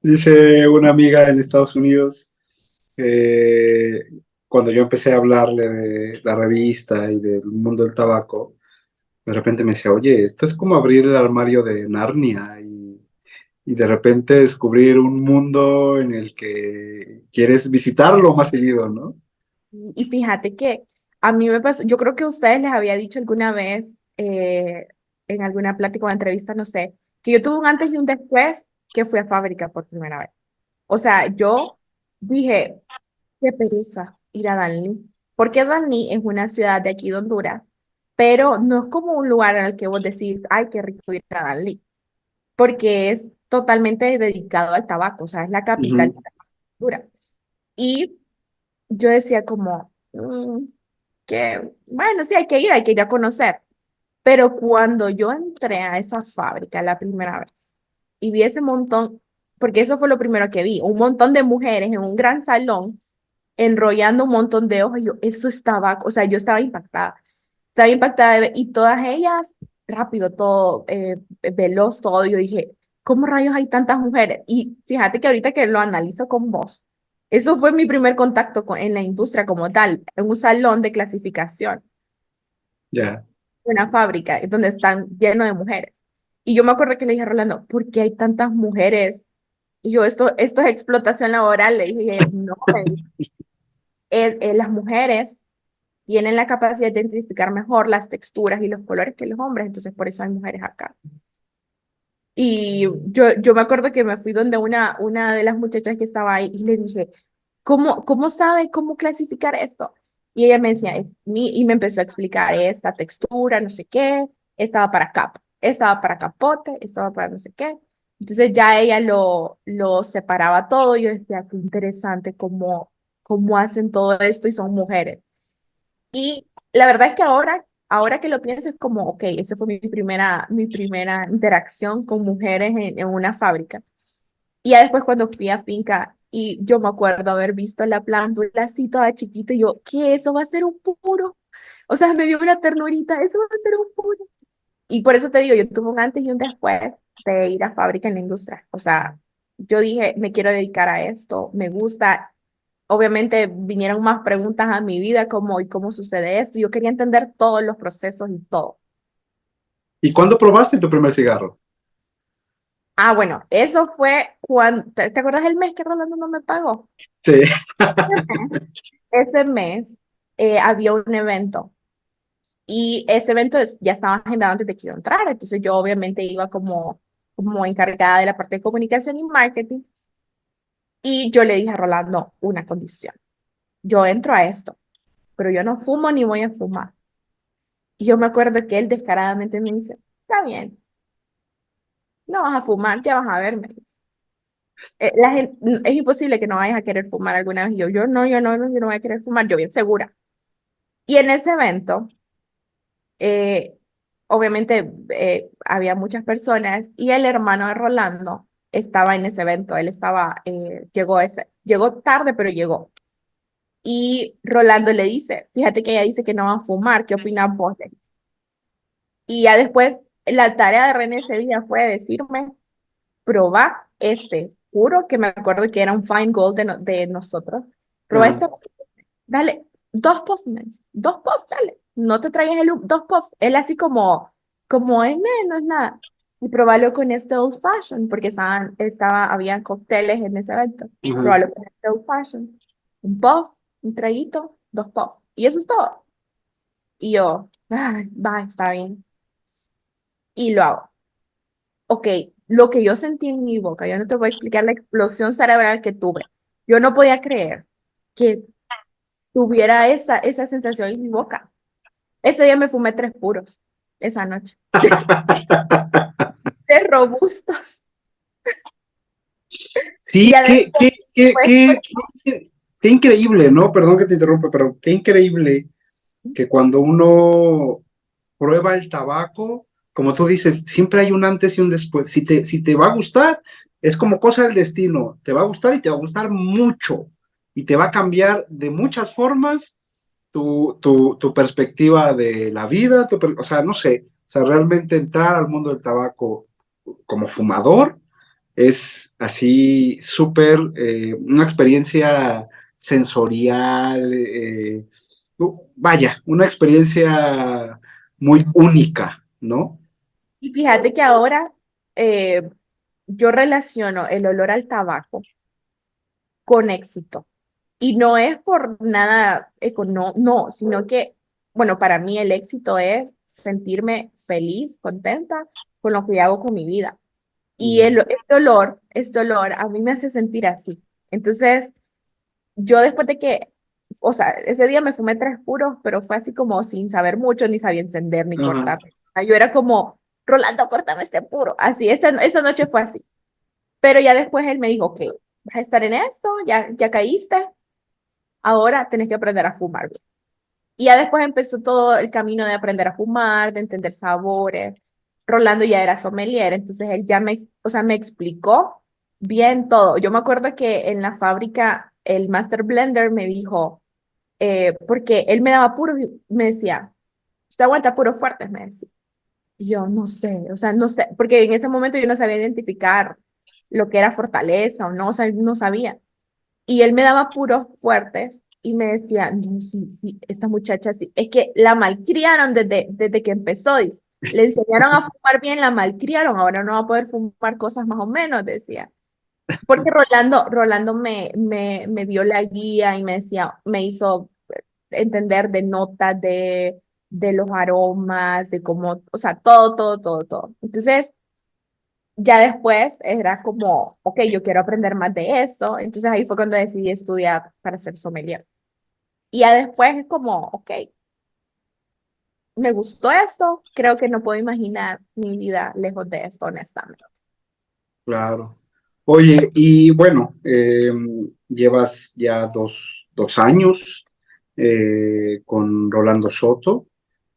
S1: Dice una amiga en Estados Unidos que cuando yo empecé a hablarle de la revista y del mundo del tabaco, de repente me decía, oye, esto es como abrir el armario de Narnia y de repente descubrir un mundo en el que quieres visitarlo más seguido, ¿no?
S2: Y fíjate que a mí me pasó, yo creo que a ustedes les había dicho alguna vez en alguna plática o entrevista, no sé, que yo tuve un antes y un después que fui a fábrica por primera vez. O sea, yo dije, qué pereza ir a Danlí, porque Danlí es una ciudad de aquí de Honduras, pero no es como un lugar en el que vos decís, ay, qué rico ir a Danlí, porque es totalmente dedicado al tabaco, o sea, es la capital de
S1: Ujú.
S2: Honduras. Y yo decía como, que, bueno, sí, hay que ir a conocer. Pero cuando yo entré a esa fábrica la primera vez y vi ese montón, porque eso fue lo primero que vi, un montón de mujeres en un gran salón enrollando un montón de hojas, yo, eso estaba, o sea, yo estaba impactada y todas ellas, rápido, todo, veloz, todo, yo dije, ¿cómo rayos hay tantas mujeres? Y fíjate que ahorita que lo analizo con vos, eso fue mi primer contacto en la industria como tal, en un salón de clasificación,
S1: Ya.
S2: una fábrica donde están llenos de mujeres. Y yo me acuerdo que le dije a Rolando, ¿por qué hay tantas mujeres? Y yo, esto es explotación laboral, le dije, y ella, no, las mujeres tienen la capacidad de identificar mejor las texturas y los colores que los hombres, entonces por eso hay mujeres acá. Y yo me acuerdo que me fui donde una de las muchachas que estaba ahí y le dije, ¿cómo sabe cómo clasificar esto? Y ella me decía, y me empezó a explicar esta textura, no sé qué, estaba para capa, estaba para capote, estaba para no sé qué. Entonces ya ella lo separaba todo y yo decía, qué interesante cómo hacen todo esto y son mujeres. Y la verdad es que ahora que lo pienso es como, ok, esa fue mi primera interacción con mujeres en una fábrica. Y ya después cuando fui a finca y yo me acuerdo haber visto la plántula así toda chiquita y yo, ¿qué? Eso va a ser un puro. O sea, me dio una ternurita, eso va a ser un puro. Y por eso te digo, yo tuve un antes y un después de ir a fábrica en la industria. O sea, yo dije, me quiero dedicar a esto, me gusta. Obviamente vinieron más preguntas a mi vida, como, ¿y cómo sucede esto? Yo quería entender todos los procesos y todo.
S1: ¿Y cuándo probaste tu primer cigarro?
S2: Ah, bueno, eso fue cuando, ¿te acuerdas el mes que Rolando no me pagó?
S1: Sí.
S2: Ese mes había un evento y ese evento ya estaba agendado antes de que yo entrara, entonces yo obviamente iba como encargada de la parte de comunicación y marketing y yo le dije a Rolando una condición, yo entro a esto, pero yo no fumo ni voy a fumar. Y yo me acuerdo que él descaradamente me dice, está bien, no vas a fumar, ya vas a ver, me dice. Es imposible que no vayas a querer fumar alguna vez. Y yo no voy a querer fumar, yo bien segura. Y en ese evento, eh, obviamente había muchas personas y el hermano de Rolando estaba en ese evento. Él llegó tarde, pero llegó. Y Rolando le dice, fíjate que ella dice que no va a fumar, ¿qué opinas vos? Le dice. Y ya después, la tarea de René ese día fue decirme, proba este puro, que me acuerdo que era un fine gold de nosotros. Proba
S1: Ajá.
S2: este, dale, dos puffs, me dice, dos puffs, dale. No te traigas dos puffs. Él así como es, no es nada. Y probalo con este old fashion, porque habían cócteles en ese evento.
S1: Ajá.
S2: Probalo con este old fashion. Un puff, un traguito, dos puffs. Y eso es todo. Y yo, ay, va, está bien. Y lo hago. Ok, lo que yo sentí en mi boca, yo no te voy a explicar la explosión cerebral que tuve. Yo no podía creer que tuviera esa sensación en mi boca. Ese día me fumé tres puros, esa noche, de robustos. Y
S1: Sí,
S2: ya después,
S1: qué increíble, ¿no? Perdón que te interrumpa, pero qué increíble que cuando uno prueba el tabaco, como tú dices, siempre hay un antes y un después. Si te va a gustar, es como cosa del destino, te va a gustar y te va a gustar mucho y te va a cambiar de muchas formas tu perspectiva de la vida, o sea, no sé, o sea, realmente entrar al mundo del tabaco como fumador es así súper, una experiencia sensorial, vaya, una experiencia muy única, ¿no?
S2: Y fíjate que ahora eh, yo relaciono el olor al tabaco con éxito. Y no es por nada no, sino que, bueno, para mí el éxito es sentirme feliz, contenta con lo que hago con mi vida. Y
S1: Mm.
S2: este olor a mí me hace sentir así. Entonces, yo después de que, o sea, ese día me fumé 3 puros, pero fue así como sin saber mucho, ni sabía encender, ni
S1: Ajá.
S2: cortar. Yo era como, Rolando, córtame este puro. Así, esa noche fue así. Pero ya después él me dijo, ok, vas a estar en esto, ya caíste, ahora tenés que aprender a fumar bien. Y ya después empezó todo el camino de aprender a fumar, de entender sabores. Rolando ya era sommelier, entonces él ya o sea, me explicó bien todo. Yo me acuerdo que en la fábrica el Master Blender me dijo, porque él me daba puros, me decía, usted aguanta puros fuertes, me decía. Y yo no sé, o sea, no sé, porque en ese momento yo no sabía identificar lo que era fortaleza o no, o sea, no sabía. Y él me daba puros fuertes y me decía, no, sí, sí, esta muchacha sí. Es que la malcriaron desde que empezó, dice. Le enseñaron a fumar bien, la malcriaron, ahora no va a poder fumar cosas más o menos, decía. Porque Rolando me dio la guía y me decía, me hizo entender de notas, de los aromas, de cómo, o sea, todo, todo, todo, todo. Entonces, ya después era como, ok, yo quiero aprender más de esto. Entonces ahí fue cuando decidí estudiar para ser sommelier. Y ya después es como, ok, me gustó esto, creo que no puedo imaginar mi vida lejos de esto, honestamente.
S1: Claro. Oye, y bueno, llevas ya dos años con Rolando Soto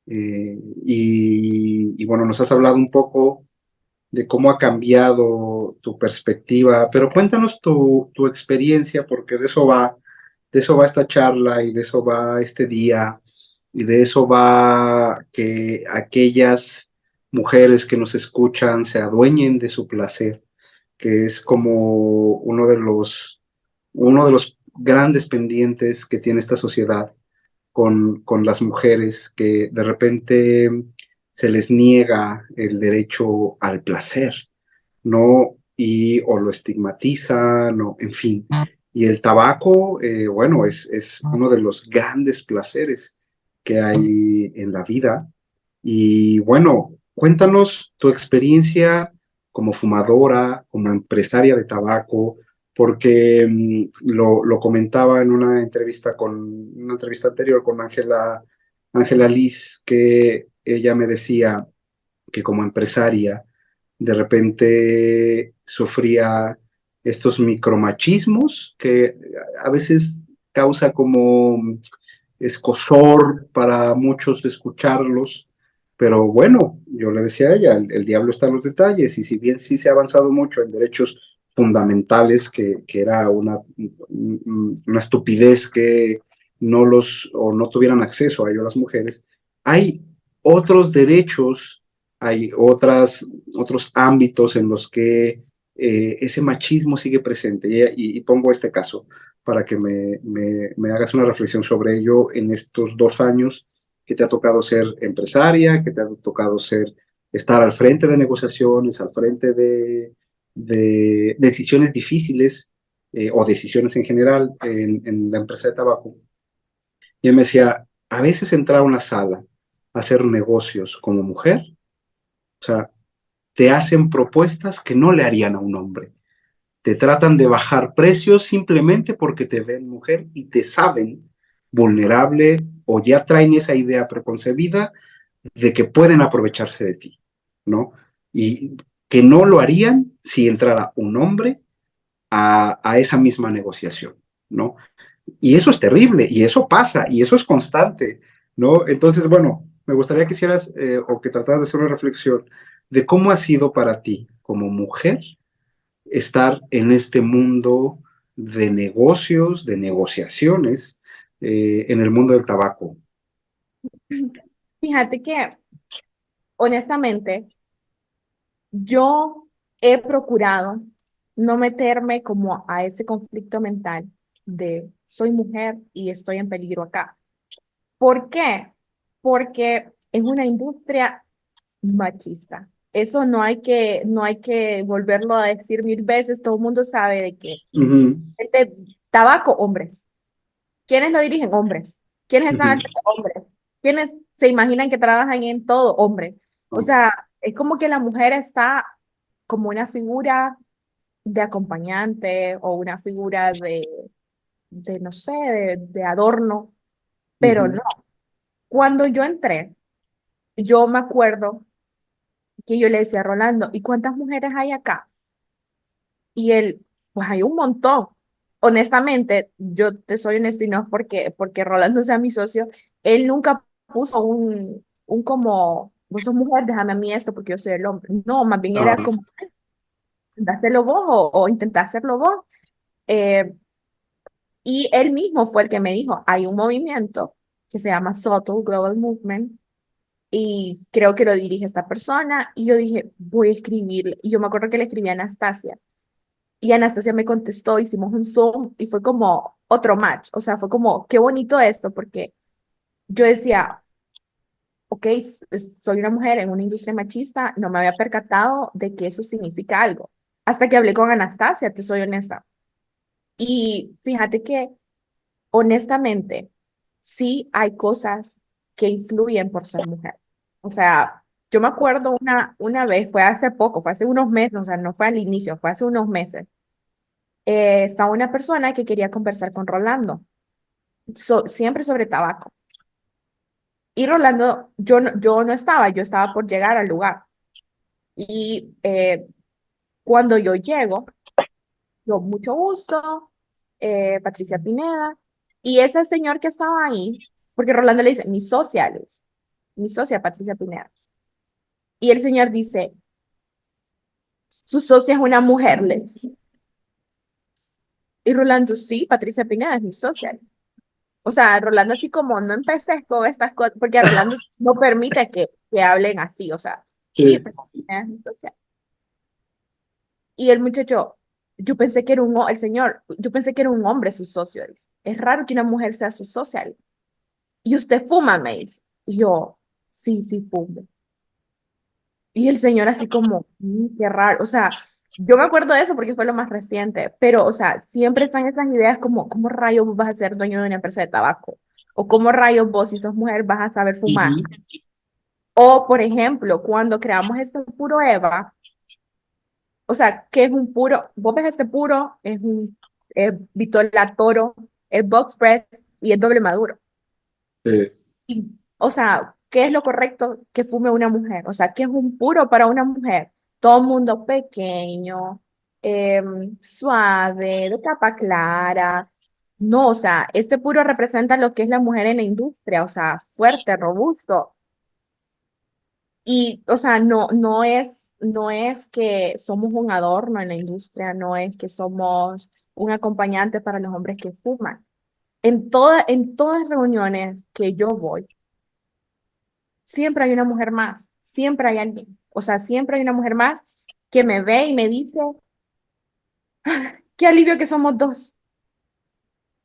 S1: y bueno, nos has hablado un poco de cómo ha cambiado tu perspectiva, pero cuéntanos tu experiencia, porque de eso va esta charla y de eso va este día y de eso va que aquellas mujeres que nos escuchan se adueñen de su placer, que es como uno de los grandes pendientes que tiene esta sociedad con las mujeres, que de repente se les niega el derecho al placer, ¿no? Y o lo estigmatizan, o, en fin. Y el tabaco, bueno, es uno de los grandes placeres que hay en la vida. Y bueno, cuéntanos tu experiencia como fumadora, como empresaria de tabaco, porque lo comentaba en una entrevista anterior con Ángela Liz, que ella me decía que como empresaria de repente sufría estos micromachismos que a veces causa como escozor para muchos escucharlos, pero bueno, yo le decía a ella, el diablo está en los detalles y si bien sí se ha avanzado mucho en derechos fundamentales, que era una estupidez que no los o no tuvieran acceso a ello las mujeres, hay otros derechos, hay otros ámbitos en los que ese machismo sigue presente. Y pongo este caso para que me hagas una reflexión sobre ello en estos 2 años que te ha tocado ser empresaria, que te ha tocado estar al frente de negociaciones, al frente de decisiones difíciles o decisiones en general en la empresa de tabaco. Y él me decía, a veces entrar a una sala a hacer negocios como mujer, o sea, te hacen propuestas que no le harían a un hombre. Te tratan de bajar precios simplemente porque te ven mujer y te saben vulnerable o ya traen esa idea preconcebida de que pueden aprovecharse de ti, ¿no? Y que no lo harían si entrara un hombre a esa misma negociación, ¿no? Y eso es terrible, y eso pasa, y eso es constante, ¿no? Entonces, bueno, me gustaría que hicieras o que trataras de hacer una reflexión de cómo ha sido para ti como mujer estar en este mundo de negocios, de negociaciones, en el mundo del tabaco?
S2: Fíjate que, honestamente, yo he procurado no meterme como a ese conflicto mental de soy mujer y estoy en peligro acá. ¿Por qué? Porque es una industria machista. Eso no hay que volverlo a decir mil veces. Todo el mundo sabe de que
S1: Ujú,
S2: el de tabaco, hombres. ¿Quiénes lo dirigen? Hombres. ¿Quiénes están al
S1: ujú.
S2: frente? Hombres. ¿Quiénes se imaginan que trabajan en todo? Hombres. O
S1: Oh,
S2: sea, es como que la mujer está como una figura de acompañante o una figura de no sé, de adorno, pero
S1: ujú.
S2: no. Cuando yo entré, yo me acuerdo que yo le decía a Rolando, ¿y cuántas mujeres hay acá? Y él, pues hay un montón. Honestamente, yo te soy honesto y no es porque Rolando sea mi socio, él nunca puso un como, vos sos mujer, déjame a mí esto porque yo soy el hombre. No, más bien era
S1: Ah,
S2: como, intentáselo vos o intentá hacerlo vos. Eh, y él mismo fue el que me dijo, hay un movimiento que se llama Subtle Global Movement y creo que lo dirige esta persona. Y yo dije, voy a escribirle. Y yo me acuerdo que le escribí a Anastasia. Y Anastasia me contestó, hicimos un Zoom y fue como otro match. O sea, fue como, qué bonito esto, porque yo decía, ok, soy una mujer en una industria machista, no me había percatado de que eso significa algo. Hasta que hablé con Anastasia, te soy honesta. Y fíjate que, honestamente, sí hay cosas que influyen por ser mujer. O sea, yo me acuerdo una vez, fue hace poco, fue hace unos meses, o sea, no fue al inicio, fue hace unos meses. Estaba una persona que quería conversar con Rolando, siempre sobre tabaco. Y Rolando, yo no estaba, yo estaba por llegar al lugar. Y cuando yo llego, yo, mucho gusto, Patricia Pineda, y ese señor que estaba ahí, porque Rolando le dice, mi socia Patricia Pineda. Y el señor dice, su socia es una mujer, le dice. Y Rolando, sí, Patricia Pineda es mi socia. O sea, Rolando así como no empecé con estas cosas, porque a Rolando no permite que hablen así, o sea, sí,
S1: sí,
S2: pero es mi socia. Y el muchacho, yo pensé que era el señor, yo pensé que era un hombre su socio, dice. Es raro que una mujer sea su socia. Dice. Y usted fuma, me dice. Y yo, sí, sí, fumo. Y el señor así como, qué raro. O sea, yo me acuerdo de eso porque fue lo más reciente, pero, o sea, siempre están esas ideas como, ¿cómo rayos vos vas a ser dueño de una empresa de tabaco? O ¿cómo rayos vos, si sos mujer, vas a saber fumar?
S1: ujú,
S2: O, por ejemplo, cuando creamos este puro Eva, o sea, ¿qué es un puro? Vos ves este puro, es un Vitola Toro, es Box Press y es doble maduro.
S1: sí,
S2: Y, o sea, ¿qué es lo correcto que fume una mujer? O sea, ¿qué es un puro para una mujer? Todo mundo pequeño, suave, de capa clara. No, o sea, este puro representa lo que es la mujer en la industria, o sea, fuerte, robusto. Y, o sea, no es que somos un adorno en la industria, no es que somos un acompañante para los hombres que fuman. En todas reuniones que yo voy, siempre hay una mujer más, siempre hay alguien. O sea, siempre hay una mujer más que me ve y me dice, qué alivio que somos dos,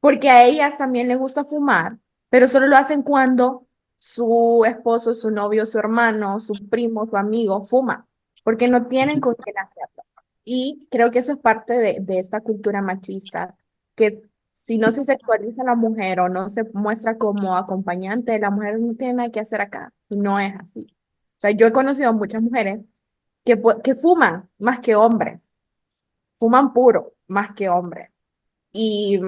S2: porque a ellas también les gusta fumar, pero solo lo hacen cuando su esposo, su novio, su hermano, su primo, su amigo fuma, porque no tienen con quién hacerlo. Y creo que eso es parte de esta cultura machista, que si no se sexualiza a la mujer o no se muestra como acompañante, la mujer no tiene nada que hacer acá, y no es así. O sea, yo he conocido muchas mujeres que fuman más que hombres, fuman puro más que hombres y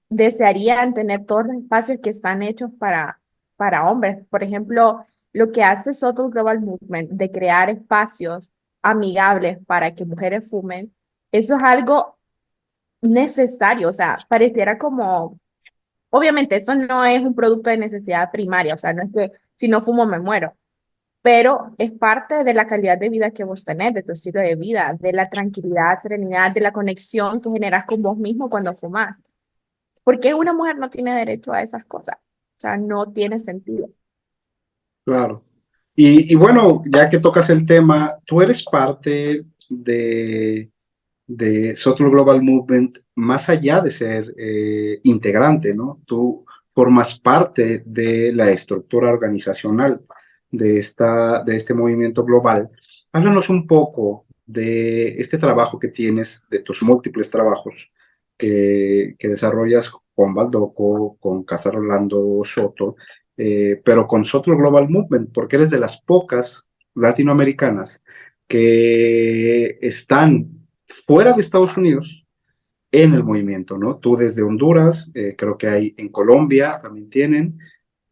S2: desearían tener todos los espacios que están hechos para hombres. Por ejemplo, lo que hace Soto Global Movement de crear espacios amigables para que mujeres fumen, eso es algo necesario, o sea, pareciera como, obviamente, eso no es un producto de necesidad primaria, o sea, no es que si no fumo me muero, pero es parte de la calidad de vida que vos tenés, de tu estilo de vida, de la tranquilidad, serenidad, de la conexión que generas con vos mismo cuando fumas. ¿Por qué una mujer no tiene derecho a esas cosas? O sea, no tiene sentido.
S1: Claro. Y bueno, ya que tocas el tema, tú eres parte de Sotul Global Movement más allá de ser integrante, ¿no? Tú formas parte de la estructura organizacional de este movimiento global. Háblanos un poco de este trabajo que tienes, de tus múltiples trabajos que desarrollas con Baldoco, con César Orlando Soto, pero con Sotul Global Movement, porque eres de las pocas latinoamericanas que están fuera de Estados Unidos en el movimiento, ¿no? Tú desde Honduras, creo que hay en Colombia también tienen,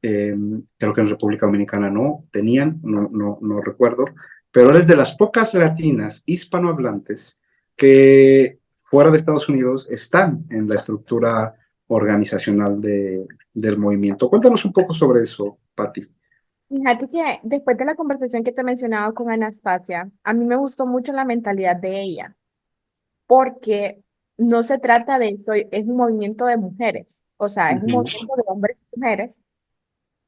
S1: creo que en República Dominicana no tenían, no recuerdo, pero eres de las pocas latinas hispanohablantes que fuera de Estados Unidos están en la estructura organizacional del movimiento. Cuéntanos un poco sobre eso, Patti.
S2: Fíjate que después de la conversación que te mencionaba con Anastasia, a mí me gustó mucho la mentalidad de ella, porque no se trata de eso, es un movimiento de mujeres, o sea, es un
S1: Ujú.
S2: movimiento de hombres y mujeres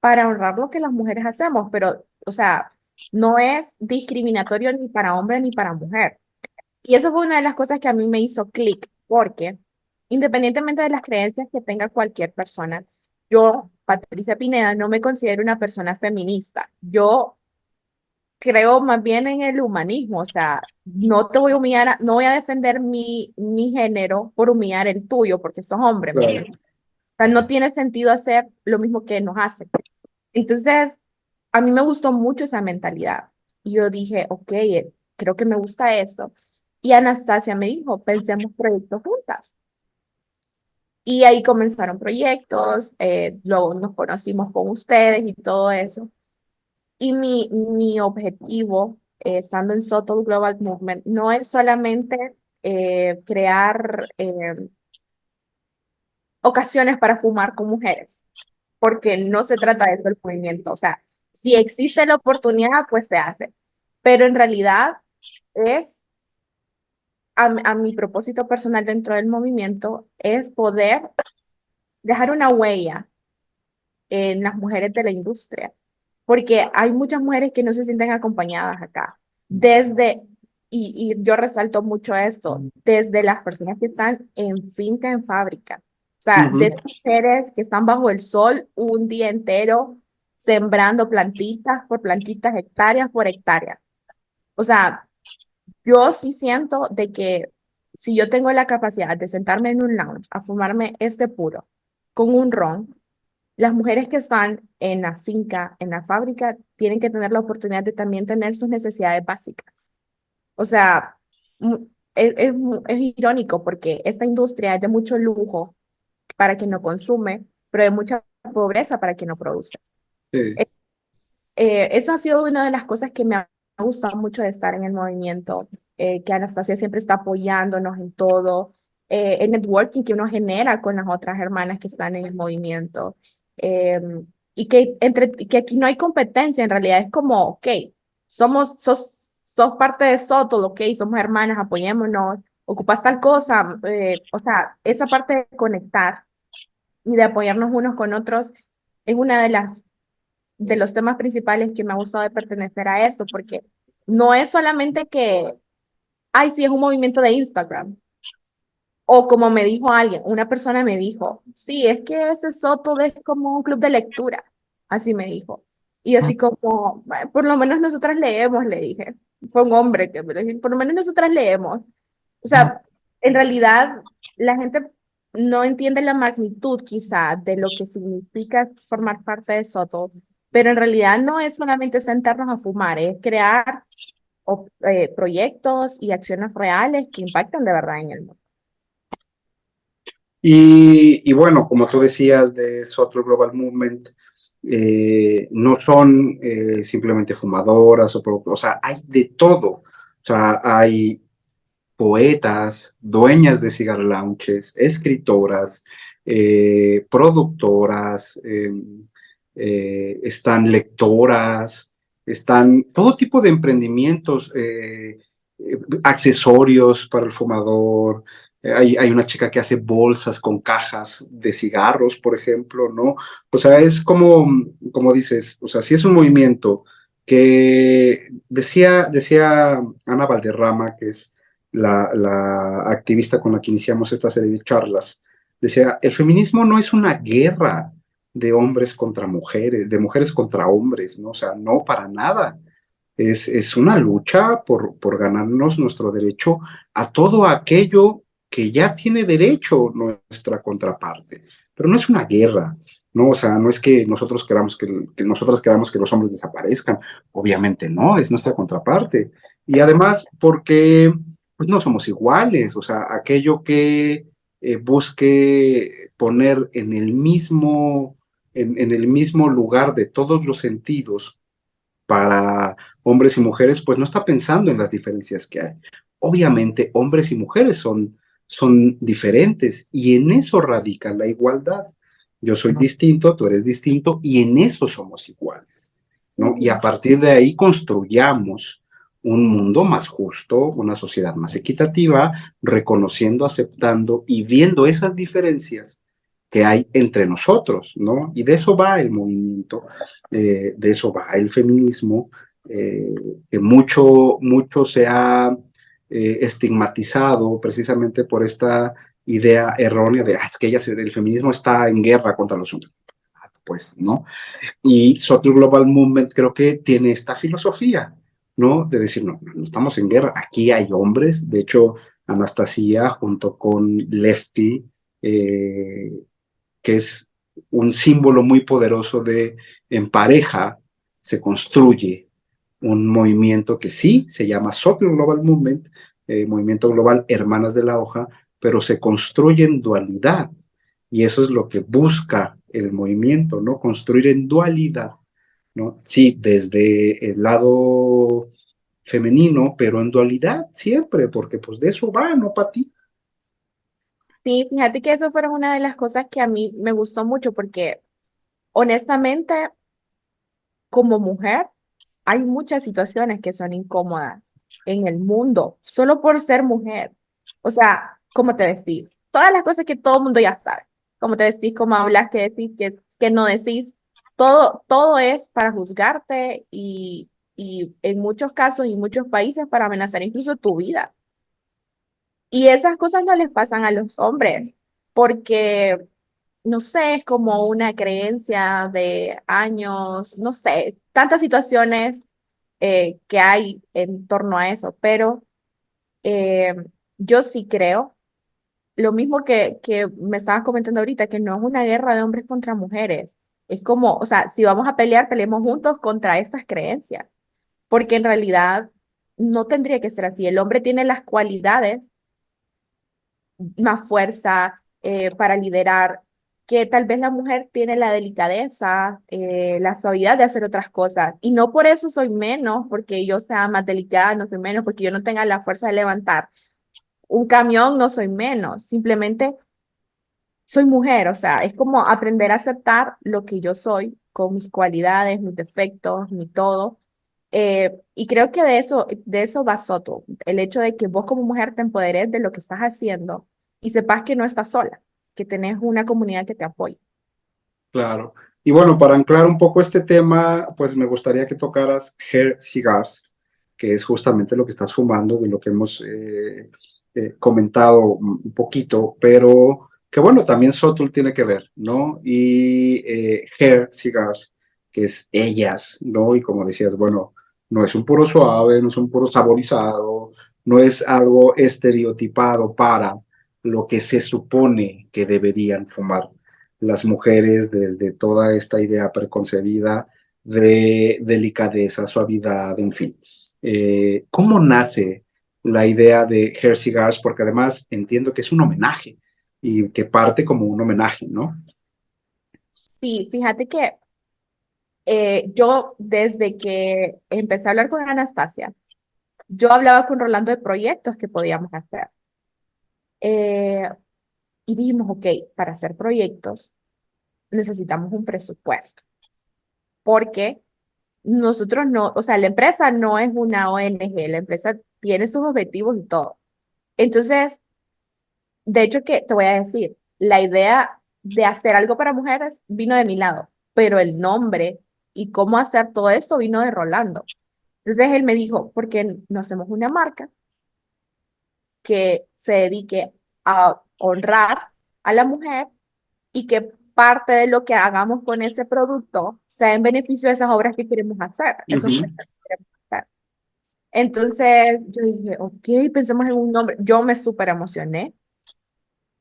S2: para honrar lo que las mujeres hacemos, pero, o sea, no es discriminatorio ni para hombre ni para mujer. Y eso fue una de las cosas que a mí me hizo clic, porque independientemente de las creencias que tenga cualquier persona, yo, Patricia Pineda, no me considero una persona feminista. Yo creo más bien en el humanismo, o sea, no te voy a humillar, no voy a defender mi género por humillar el tuyo, porque sos hombre, ¿me
S1: Claro.
S2: entiendes? O sea, no tiene sentido hacer lo mismo que nos hacen. Entonces, a mí me gustó mucho esa mentalidad. Y yo dije, ok, creo que me gusta esto. Y Anastasia me dijo, pensemos proyectos juntas. Y ahí comenzaron proyectos, luego nos conocimos con ustedes y todo eso. Y mi objetivo, estando en Soto Global Movement, no es solamente crear ocasiones para fumar con mujeres, porque no se trata de eso el movimiento. O sea, si existe la oportunidad, pues se hace. Pero en realidad es, a mi propósito personal dentro del movimiento, es poder dejar una huella en las mujeres de la industria, porque hay muchas mujeres que no se sienten acompañadas acá. Desde, y yo resalto mucho esto, desde las personas que están en finca, en fábrica. O sea, de
S1: Ujú.
S2: esas mujeres que están bajo el sol un día entero sembrando plantitas por plantitas, hectáreas por hectáreas. O sea, yo sí siento de que si yo tengo la capacidad de sentarme en un lounge a fumarme este puro con un ron, las mujeres que están en la finca, en la fábrica, tienen que tener la oportunidad de también tener sus necesidades básicas. O sea, es irónico porque esta industria es de mucho lujo para quien no consume, pero de mucha pobreza para quien no produce.
S1: Sí.
S2: Eh, Eso ha sido una de las cosas que me ha gustado mucho de estar en el movimiento, que Anastasia siempre está apoyándonos en todo, el networking que uno genera con las otras hermanas que están en el movimiento, eh, y que aquí no hay competencia, en realidad es como, ok, sos parte de Soto, ok, somos hermanas, apoyémonos, ocupas tal cosa, o sea, esa parte de conectar y de apoyarnos unos con otros es una de los temas principales que me ha gustado de pertenecer a esto, porque no es solamente que, ay, sí, es un movimiento de Instagram. O como me dijo alguien, una persona me dijo, sí, es que ese Soto es como un club de lectura. Así me dijo. Y así como, "Bueno, por lo menos nosotras leemos", le dije. Fue un hombre que me lo dijo, por lo menos nosotras leemos. O sea, en realidad la gente no entiende la magnitud quizá de lo que significa formar parte de Soto, pero en realidad no es solamente sentarnos a fumar, es crear proyectos y acciones reales que impactan de verdad en el mundo.
S1: Y bueno, como tú decías de Sotul Global Movement, no son simplemente fumadoras, o sea, hay de todo. O sea, hay poetas, dueñas de cigar lounges, escritoras, productoras, están lectoras, están todo tipo de emprendimientos, accesorios para el fumador. Hay una chica que hace bolsas con cajas de cigarros, por ejemplo, ¿no? O sea, es como dices, o sea, sí es un movimiento que decía Ana Valderrama, que es la activista con la que iniciamos esta serie de charlas, decía, el feminismo no es una guerra de hombres contra mujeres, de mujeres contra hombres, ¿no? O sea, no para nada. Es una lucha por ganarnos nuestro derecho a todo aquello que ya tiene derecho nuestra contraparte. Pero no es una guerra, ¿no? O sea, no es que nosotros queramos que nosotras queramos que los hombres desaparezcan. Obviamente no, es nuestra contraparte. Y además, porque pues no somos iguales, o sea, aquello que busque poner en el mismo lugar de todos los sentidos para hombres y mujeres, pues no está pensando en las diferencias que hay. Obviamente, hombres y mujeres son diferentes y en eso radica la igualdad. Yo soy distinto, tú eres distinto y en eso somos iguales, ¿no? Y a
S2: Ujú.
S1: partir de ahí construyamos un mundo más justo, una sociedad más equitativa, reconociendo, aceptando y viendo esas diferencias que hay entre nosotros, ¿no? Y de eso va el movimiento, de eso va el feminismo, eh, que mucho se ha estigmatizado precisamente por esta idea errónea de es que el feminismo está en guerra contra los hombres. Pues no. Y Social Global Movement creo que tiene esta filosofía, ¿no? De decir, no, no estamos en guerra, aquí hay hombres, de hecho, Anastasia junto con Lefty, eh, que es un símbolo muy poderoso de en pareja se construye un movimiento que sí se llama Social Global Movement, movimiento global Hermanas de la Hoja, pero se construye en dualidad. Y eso es lo que busca el movimiento, ¿no? Construir en dualidad, ¿no? Sí, desde el lado femenino, pero en dualidad siempre, porque pues de eso va, ¿no, Pati?
S2: Sí, fíjate que eso fueron una de las cosas que a mí me gustó mucho porque honestamente, como mujer, hay muchas situaciones que son incómodas en el mundo, solo por ser mujer. O sea, cómo te vestís, todas las cosas que todo el mundo ya sabe, cómo te vestís, cómo hablas, qué decís, qué no decís, todo es para juzgarte y en muchos casos y muchos países para amenazar incluso tu vida. Y esas cosas no les pasan a los hombres, porque, no sé, es como una creencia de años, no sé, tantas situaciones que hay en torno a eso, pero eh, yo sí creo, lo mismo que me estabas comentando ahorita, que no es una guerra de hombres contra mujeres, es como, o sea, si vamos a pelear, peleemos juntos contra estas creencias, porque en realidad no tendría que ser así, el hombre tiene las cualidades más fuerza para liderar, que tal vez la mujer tiene la delicadeza, la suavidad de hacer otras cosas. Y no por eso soy menos, porque yo sea más delicada, no soy menos, porque yo no tenga la fuerza de levantar un camión, no soy menos. Simplemente soy mujer, o sea, es como aprender a aceptar lo que yo soy, con mis cualidades, mis defectos, mi todo. Y creo que de eso va Soto, el hecho de que vos como mujer te empoderes de lo que estás haciendo y sepas que no estás sola, que tenés una comunidad que te apoya.
S1: Claro. Y bueno, para anclar un poco este tema, pues me gustaría que tocaras Hair Cigars, que es justamente lo que estás fumando, de lo que hemos comentado un poquito, pero que bueno, también Sotul tiene que ver, ¿no? Y Hair Cigars, que es ellas, ¿no? Y como decías, bueno, no es un puro suave, no es un puro saborizado, no es algo estereotipado para lo que se supone que deberían fumar las mujeres desde toda esta idea preconcebida de delicadeza, suavidad, en fin. ¿Cómo nace la idea de Hair Cigars? Porque además entiendo que es un homenaje y que parte como un homenaje, ¿no?
S2: Sí, fíjate que yo desde que empecé a hablar con Anastasia, yo hablaba con Rolando de proyectos que podíamos hacer. Eh, y dijimos, ok, para hacer proyectos necesitamos un presupuesto. ¿Por qué? nosotros no, o sea, la empresa no es una ONG, la empresa tiene sus objetivos y todo. Entonces, de hecho que te voy a decir, la idea de hacer algo para mujeres vino de mi lado, pero el nombre y cómo hacer todo esto vino de Rolando. Entonces él me dijo, ¿por qué no hacemos una marca que se dedique a honrar a la mujer y que parte de lo que hagamos con ese producto sea en beneficio de esas obras que queremos hacer, esos
S1: Ujú,
S2: proyectos que queremos hacer? Entonces yo dije, ok, pensemos en un nombre. Yo me súper emocioné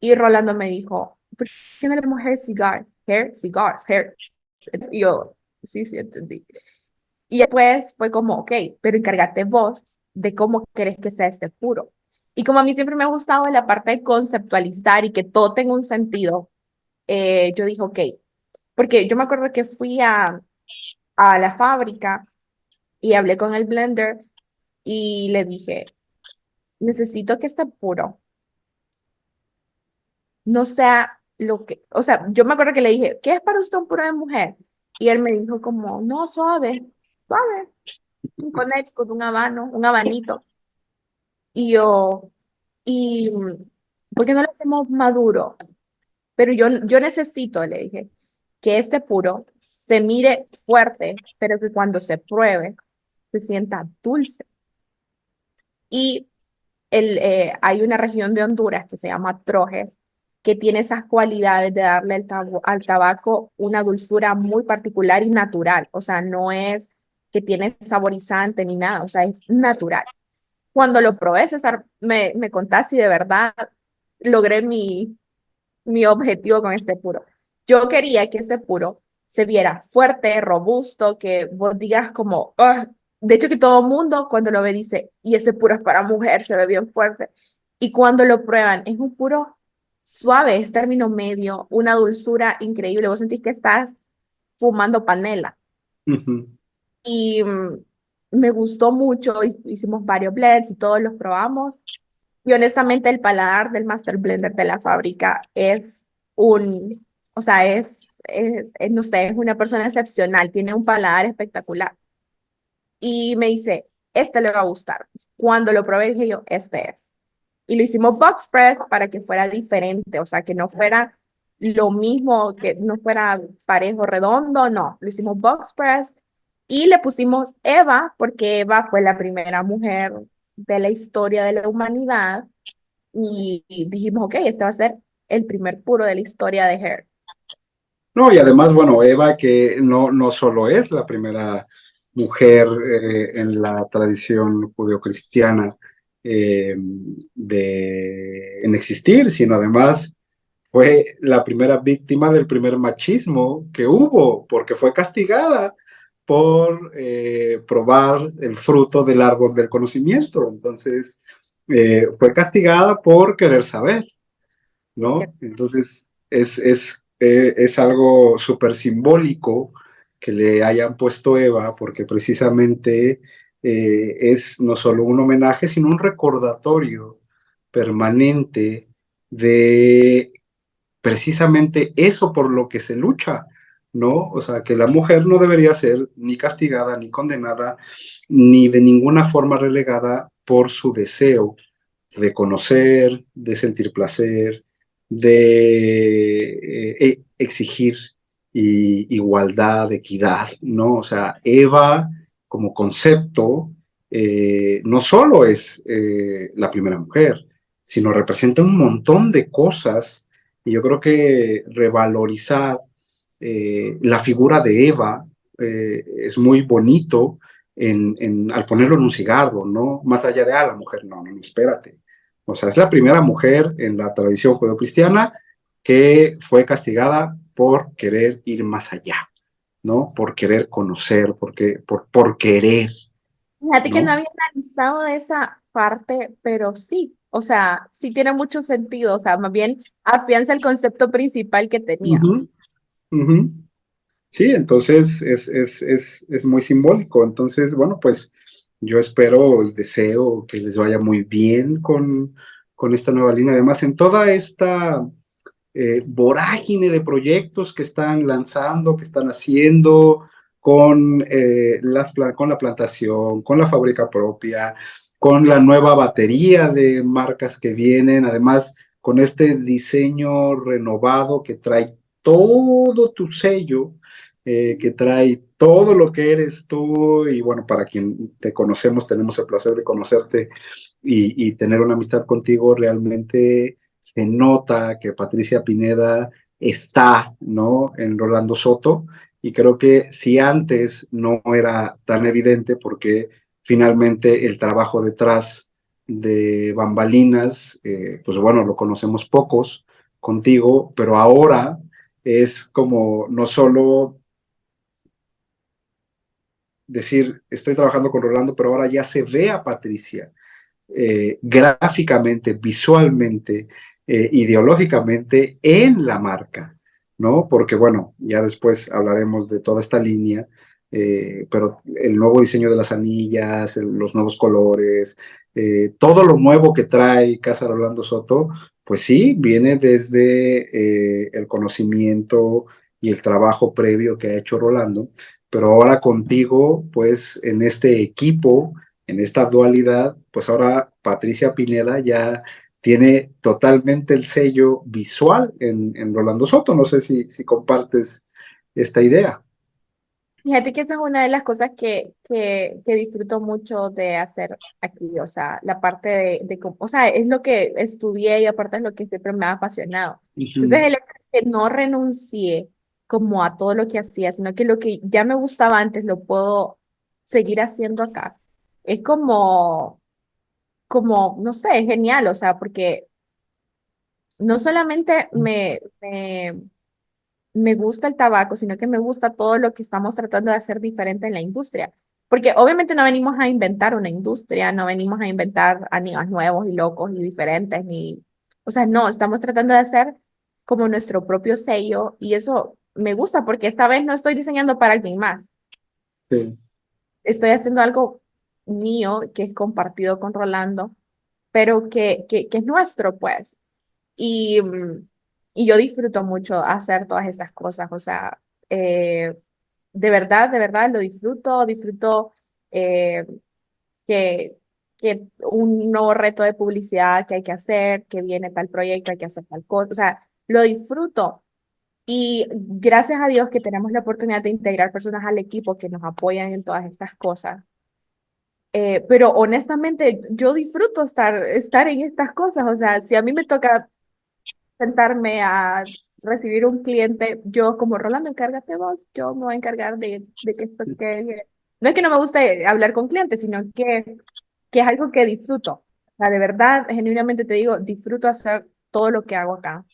S2: y Rolando me dijo, ¿por qué no le ponemos Hair Cigars? Hair Cigars, Hair. Y yo, sí, sí, entendí. Y después fue como, ok, pero encárgate vos de cómo querés que sea este puro. Y como a mí siempre me ha gustado la parte de conceptualizar y que todo tenga un sentido, yo dije, ok, porque yo me acuerdo que fui a la fábrica y hablé con el blender y le dije, necesito que este puro no sea lo que, o sea, yo me acuerdo que le dije, ¿qué es para usted un puro de mujer? Y él me dijo como, no, suave, suave, con un habano, un habanito. Y yo, ¿y por qué no lo hacemos maduro? Pero yo necesito, le dije, que este puro se mire fuerte, pero que cuando se pruebe se sienta dulce. Y hay una región de Honduras que se llama Trojes, que tiene esas cualidades de darle al tabaco una dulzura muy particular y natural. O sea, no es que tiene saborizante ni nada, o sea, es natural. Cuando lo probé, César, me contás si de verdad logré mi objetivo con este puro. Yo quería que este puro se viera fuerte, robusto, que vos digas como, "Ugh". De hecho que todo el mundo cuando lo ve dice, y ese puro es para mujer, se ve bien fuerte. Y cuando lo prueban, es un puro suave, es término medio, una dulzura increíble. Vos sentís que estás fumando panela.
S1: ujú.
S2: Y me gustó mucho, hicimos varios blends y todos los probamos. Y honestamente el paladar del Master Blender de la fábrica es o sea, no sé, es una persona excepcional, tiene un paladar espectacular. Y me dice, este le va a gustar. Cuando lo probé dije yo, este es. Y lo hicimos box press para que fuera diferente, o sea, que no fuera lo mismo, que no fuera parejo redondo, no, lo hicimos box press y le pusimos Eva porque Eva fue la primera mujer de la historia de la humanidad y dijimos, ok, este va a ser el primer puro de la historia de Hair.
S1: No, y además, bueno, Eva, que no solo es la primera mujer en la tradición judeocristiana en existir, sino además fue la primera víctima del primer machismo que hubo, porque fue castigada por probar el fruto del árbol del conocimiento. Entonces, fue castigada por querer saber. ¿No? Entonces, es algo súper simbólico que le hayan puesto Eva, porque precisamente es no solo un homenaje, sino un recordatorio permanente de precisamente eso por lo que se lucha, ¿no? O sea, que la mujer no debería ser ni castigada, ni condenada, ni de ninguna forma relegada por su deseo de conocer, de sentir placer, de exigir igualdad, equidad, ¿no? O sea, Eva como concepto no solo es la primera mujer, sino representa un montón de cosas y yo creo que revalorizar la figura de Eva es muy bonito al ponerlo en un cigarro, ¿no? Más allá de, la mujer, no, espérate. O sea, es la primera mujer en la tradición judeocristiana que fue castigada por querer ir más allá, ¿no? Por querer conocer, por querer,
S2: Fíjate que no
S1: ¿no?
S2: había analizado esa parte, pero sí, o sea, sí tiene mucho sentido, o sea, más bien afianza el concepto principal que tenía.
S1: Uh -huh, uh -huh. Sí, entonces es muy simbólico. Entonces, bueno, pues yo espero y deseo que les vaya muy bien con esta nueva línea. Además, en toda esta vorágine de proyectos que están lanzando, que están haciendo. con, con la plantación, con la fábrica propia, con la nueva batería de marcas que vienen, además con este diseño renovado que trae todo tu sello, que trae todo lo que eres tú y bueno, para quien te conocemos, tenemos el placer de conocerte y tener una amistad contigo, realmente se nota que Patricia Pineda está, ¿no? En Rolando Soto y creo que si antes no era tan evidente porque finalmente el trabajo detrás de bambalinas, pues bueno, lo conocemos pocos contigo, pero ahora es como no solo decir, estoy trabajando con Rolando, pero ahora ya se ve a Patricia gráficamente, visualmente, ideológicamente en la marca, ¿no? Porque bueno, ya después hablaremos de toda esta línea, pero el nuevo diseño de las anillas, los nuevos colores, todo lo nuevo que trae Casa Rolando Soto, pues sí, viene desde el conocimiento y el trabajo previo que ha hecho Rolando, pero ahora contigo, pues en este equipo, en esta dualidad, pues ahora Patricia Pineda ya tiene totalmente el sello visual en Rolando Soto. No sé si compartes esta idea.
S2: Fíjate que esa es una de las cosas que disfruto mucho de hacer aquí, o sea, la parte o sea, es lo que estudié y aparte es lo que siempre me ha apasionado. Entonces,
S1: Ujú.
S2: el hecho de que no renuncié como a todo lo que hacía, sino que lo que ya me gustaba antes lo puedo seguir haciendo acá. Es no sé, es genial, o sea, porque no solamente me gusta el tabaco, sino que me gusta todo lo que estamos tratando de hacer diferente en la industria. Porque obviamente no venimos a inventar una industria, no venimos a inventar anillos nuevos y locos y diferentes, ni, o sea, no, estamos tratando de hacer como nuestro propio sello y eso me gusta porque esta vez no estoy diseñando para alguien más,
S1: Sí,
S2: estoy haciendo algo mío que es compartido con Rolando, pero que es nuestro, pues. Y, y yo disfruto mucho hacer todas estas cosas, o sea, eh, de verdad lo disfruto, disfruto eh, que, que un nuevo reto de publicidad que hay que hacer, que viene tal proyecto, hay que hacer tal cosa, o sea, lo disfruto. Y gracias a Dios que tenemos la oportunidad de integrar personas al equipo que nos apoyan en todas estas cosas. Pero honestamente, yo disfruto estar en estas cosas. O sea, si a mí me toca sentarme a recibir un cliente, yo como Rolando, encárgate vos, yo me voy a encargar de que esto quede. No es que no me guste hablar con clientes, sino que es algo que disfruto. O sea, de verdad, genuinamente te digo, disfruto hacer todo lo que hago acá.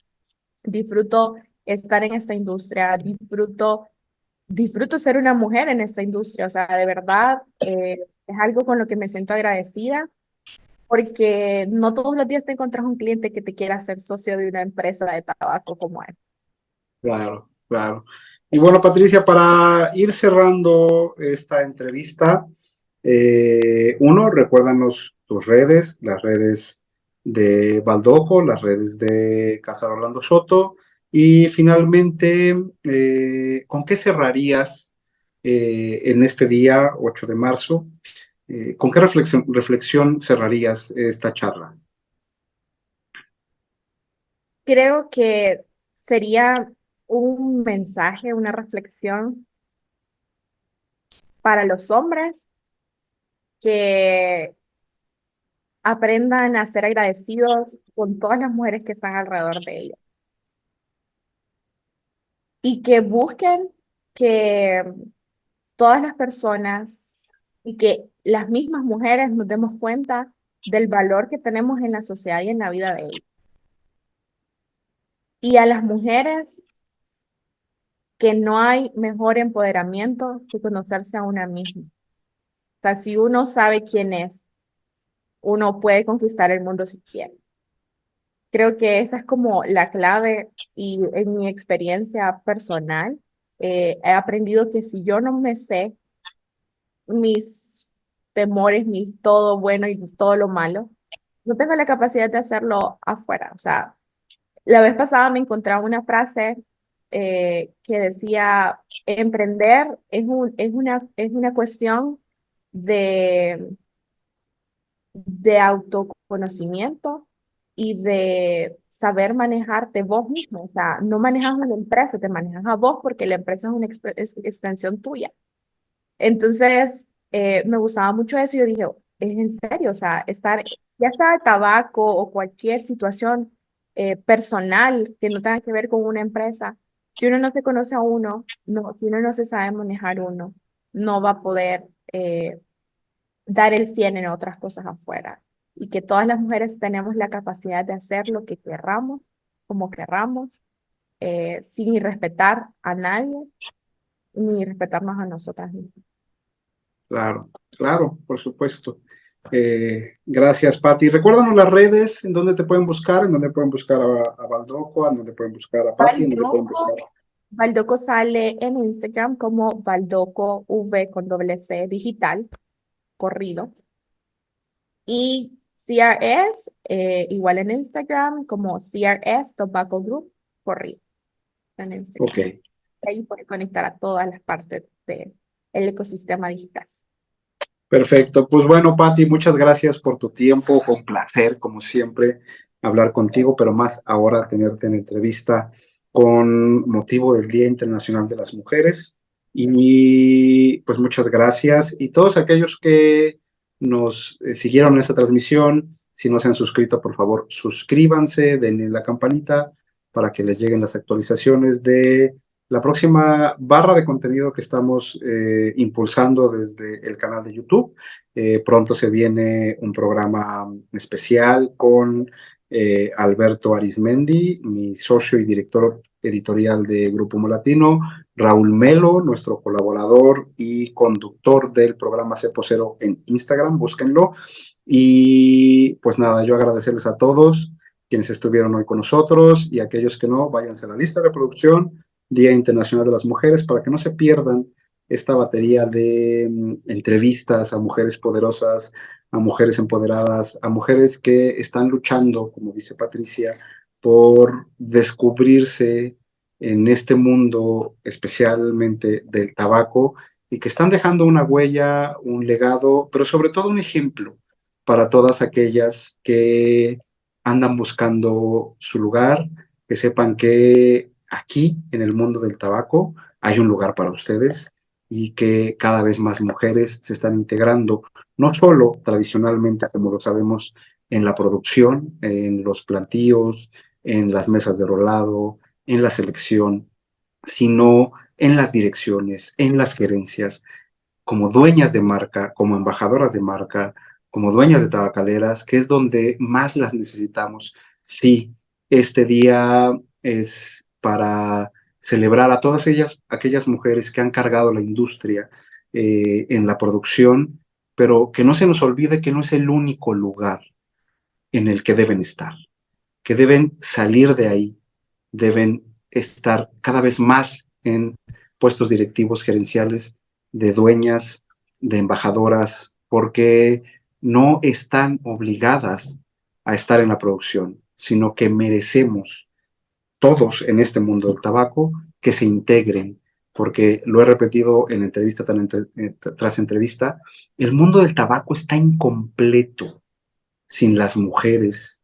S2: Disfruto estar en esta industria, disfruto ser una mujer en esta industria. O sea, de verdad, es algo con lo que me siento agradecida porque no todos los días te encuentras un cliente que te quiera hacer socio de una empresa de tabaco como él.
S1: claro, claro. Y bueno, Patricia, para ir cerrando esta entrevista, uno, recuérdanos tus redes, las redes de Baldoco, las redes de Casa Orlando Soto, y finalmente, ¿con qué cerrarías en este día, 8 de marzo? ¿Con qué reflexión cerrarías esta charla?
S2: Creo que sería un mensaje, una reflexión para los hombres que aprendan a ser agradecidos con todas las mujeres que están alrededor de ellos y que busquen que todas las personas y que las mismas mujeres nos demos cuenta del valor que tenemos en la sociedad y en la vida de ellos. Y a las mujeres que no hay mejor empoderamiento que conocerse a una misma. O sea, si uno sabe quién es, uno puede conquistar el mundo si quiere. Creo que esa es como la clave y en mi experiencia personal, he aprendido que si yo no me sé mis temores, mi todo bueno y todo lo malo, no tengo la capacidad de hacerlo afuera. O sea, la vez pasada me encontraba una frase que decía, emprender es una cuestión de, de autoconocimiento y de saber manejarte vos mismo. O sea, no manejas una empresa, te manejas a vos porque la empresa es una extensión tuya. Entonces, me gustaba mucho eso y yo dije, es en serio, o sea, ya sea de tabaco o cualquier situación personal que no tenga que ver con una empresa, si uno no se conoce a uno, no, si uno no se sabe manejar uno, no va a poder dar el 100 en otras cosas afuera. Y que todas las mujeres tenemos la capacidad de hacer lo que querramos, como querramos, sin irrespetar a nadie, ni respetarnos a nosotras mismas.
S1: Claro, claro, por supuesto. Gracias, Pati. Recuérdanos las redes, en dónde te pueden buscar, en dónde pueden buscar a Baldoco, en dónde pueden buscar a Pati, en dónde pueden buscar.
S2: Baldoco, Baldoco sale en Instagram como Baldoco V con doble C digital, corrido. Y CRS, igual en Instagram como CRS Tobacco Group, corrido en
S1: Ok,
S2: Instagram. Ahí puede conectar a todas las partes del ecosistema digital.
S1: perfecto. Pues bueno, Pati, muchas gracias por tu tiempo. Con placer, como siempre, hablar contigo, pero más ahora tenerte en entrevista con motivo del Día Internacional de las Mujeres. Y pues muchas gracias. Y todos aquellos que nos siguieron en esta transmisión, si no se han suscrito, por favor, suscríbanse, denle la campanita para que les lleguen las actualizaciones de la próxima barra de contenido que estamos impulsando desde el canal de YouTube. Pronto se viene un programa especial con Alberto Arismendi, mi socio y director editorial de Grupo Molatino, Raúl Melo, nuestro colaborador y conductor del programa Cepo Cero en Instagram, búsquenlo. Y pues nada, yo agradecerles a todos quienes estuvieron hoy con nosotros y aquellos que no, váyanse a la lista de reproducción Día Internacional de las Mujeres para que no se pierdan esta batería de entrevistas a mujeres poderosas, a mujeres empoderadas, a mujeres que están luchando, como dice Patricia, por descubrirse en este mundo, especialmente del tabaco, y que están dejando una huella, un legado, pero sobre todo un ejemplo para todas aquellas que andan buscando su lugar, que sepan que aquí en el mundo del tabaco hay un lugar para ustedes y que cada vez más mujeres se están integrando, no solo tradicionalmente, como lo sabemos, en la producción, en los plantíos, en las mesas de rolado, en la selección, sino en las direcciones, en las gerencias, como dueñas de marca, como embajadoras de marca, como dueñas de tabacaleras, que es donde más las necesitamos. Sí, este día es para celebrar a todas ellas, aquellas mujeres que han cargado la industria en la producción, pero que no se nos olvide que no es el único lugar en el que deben estar, que deben salir de ahí, deben estar cada vez más en puestos directivos gerenciales de dueñas, de embajadoras, porque no están obligadas a estar en la producción, sino que merecemos todos en este mundo del tabaco que se integren, porque lo he repetido en entrevista tras entrevista, el mundo del tabaco está incompleto sin las mujeres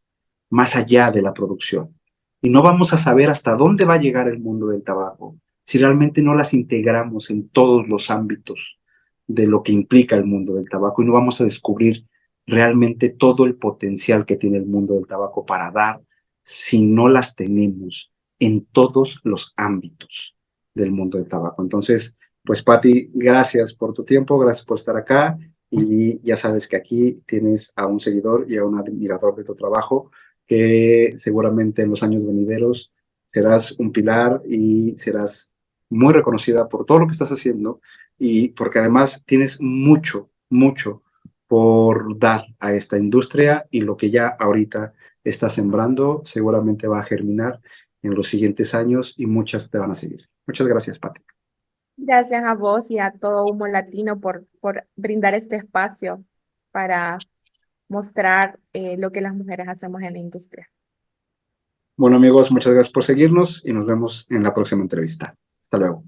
S1: más allá de la producción. Y no vamos a saber hasta dónde va a llegar el mundo del tabaco si realmente no las integramos en todos los ámbitos de lo que implica el mundo del tabaco y no vamos a descubrir realmente todo el potencial que tiene el mundo del tabaco para dar si no las tenemos en todos los ámbitos del mundo del tabaco. Entonces, pues Patti, gracias por tu tiempo, gracias por estar acá y ya sabes que aquí tienes a un seguidor y a un admirador de tu trabajo que seguramente en los años venideros serás un pilar y serás muy reconocida por todo lo que estás haciendo y porque además tienes mucho, mucho por dar a esta industria y lo que ya ahorita estás sembrando seguramente va a germinar en los siguientes años y muchas te van a seguir. Muchas gracias, Pati.
S2: Gracias a vos y a todo Humo Latino por brindar este espacio para mostrar lo que las mujeres hacemos en la industria.
S1: Bueno, amigos, muchas gracias por seguirnos y nos vemos en la próxima entrevista. Hasta luego.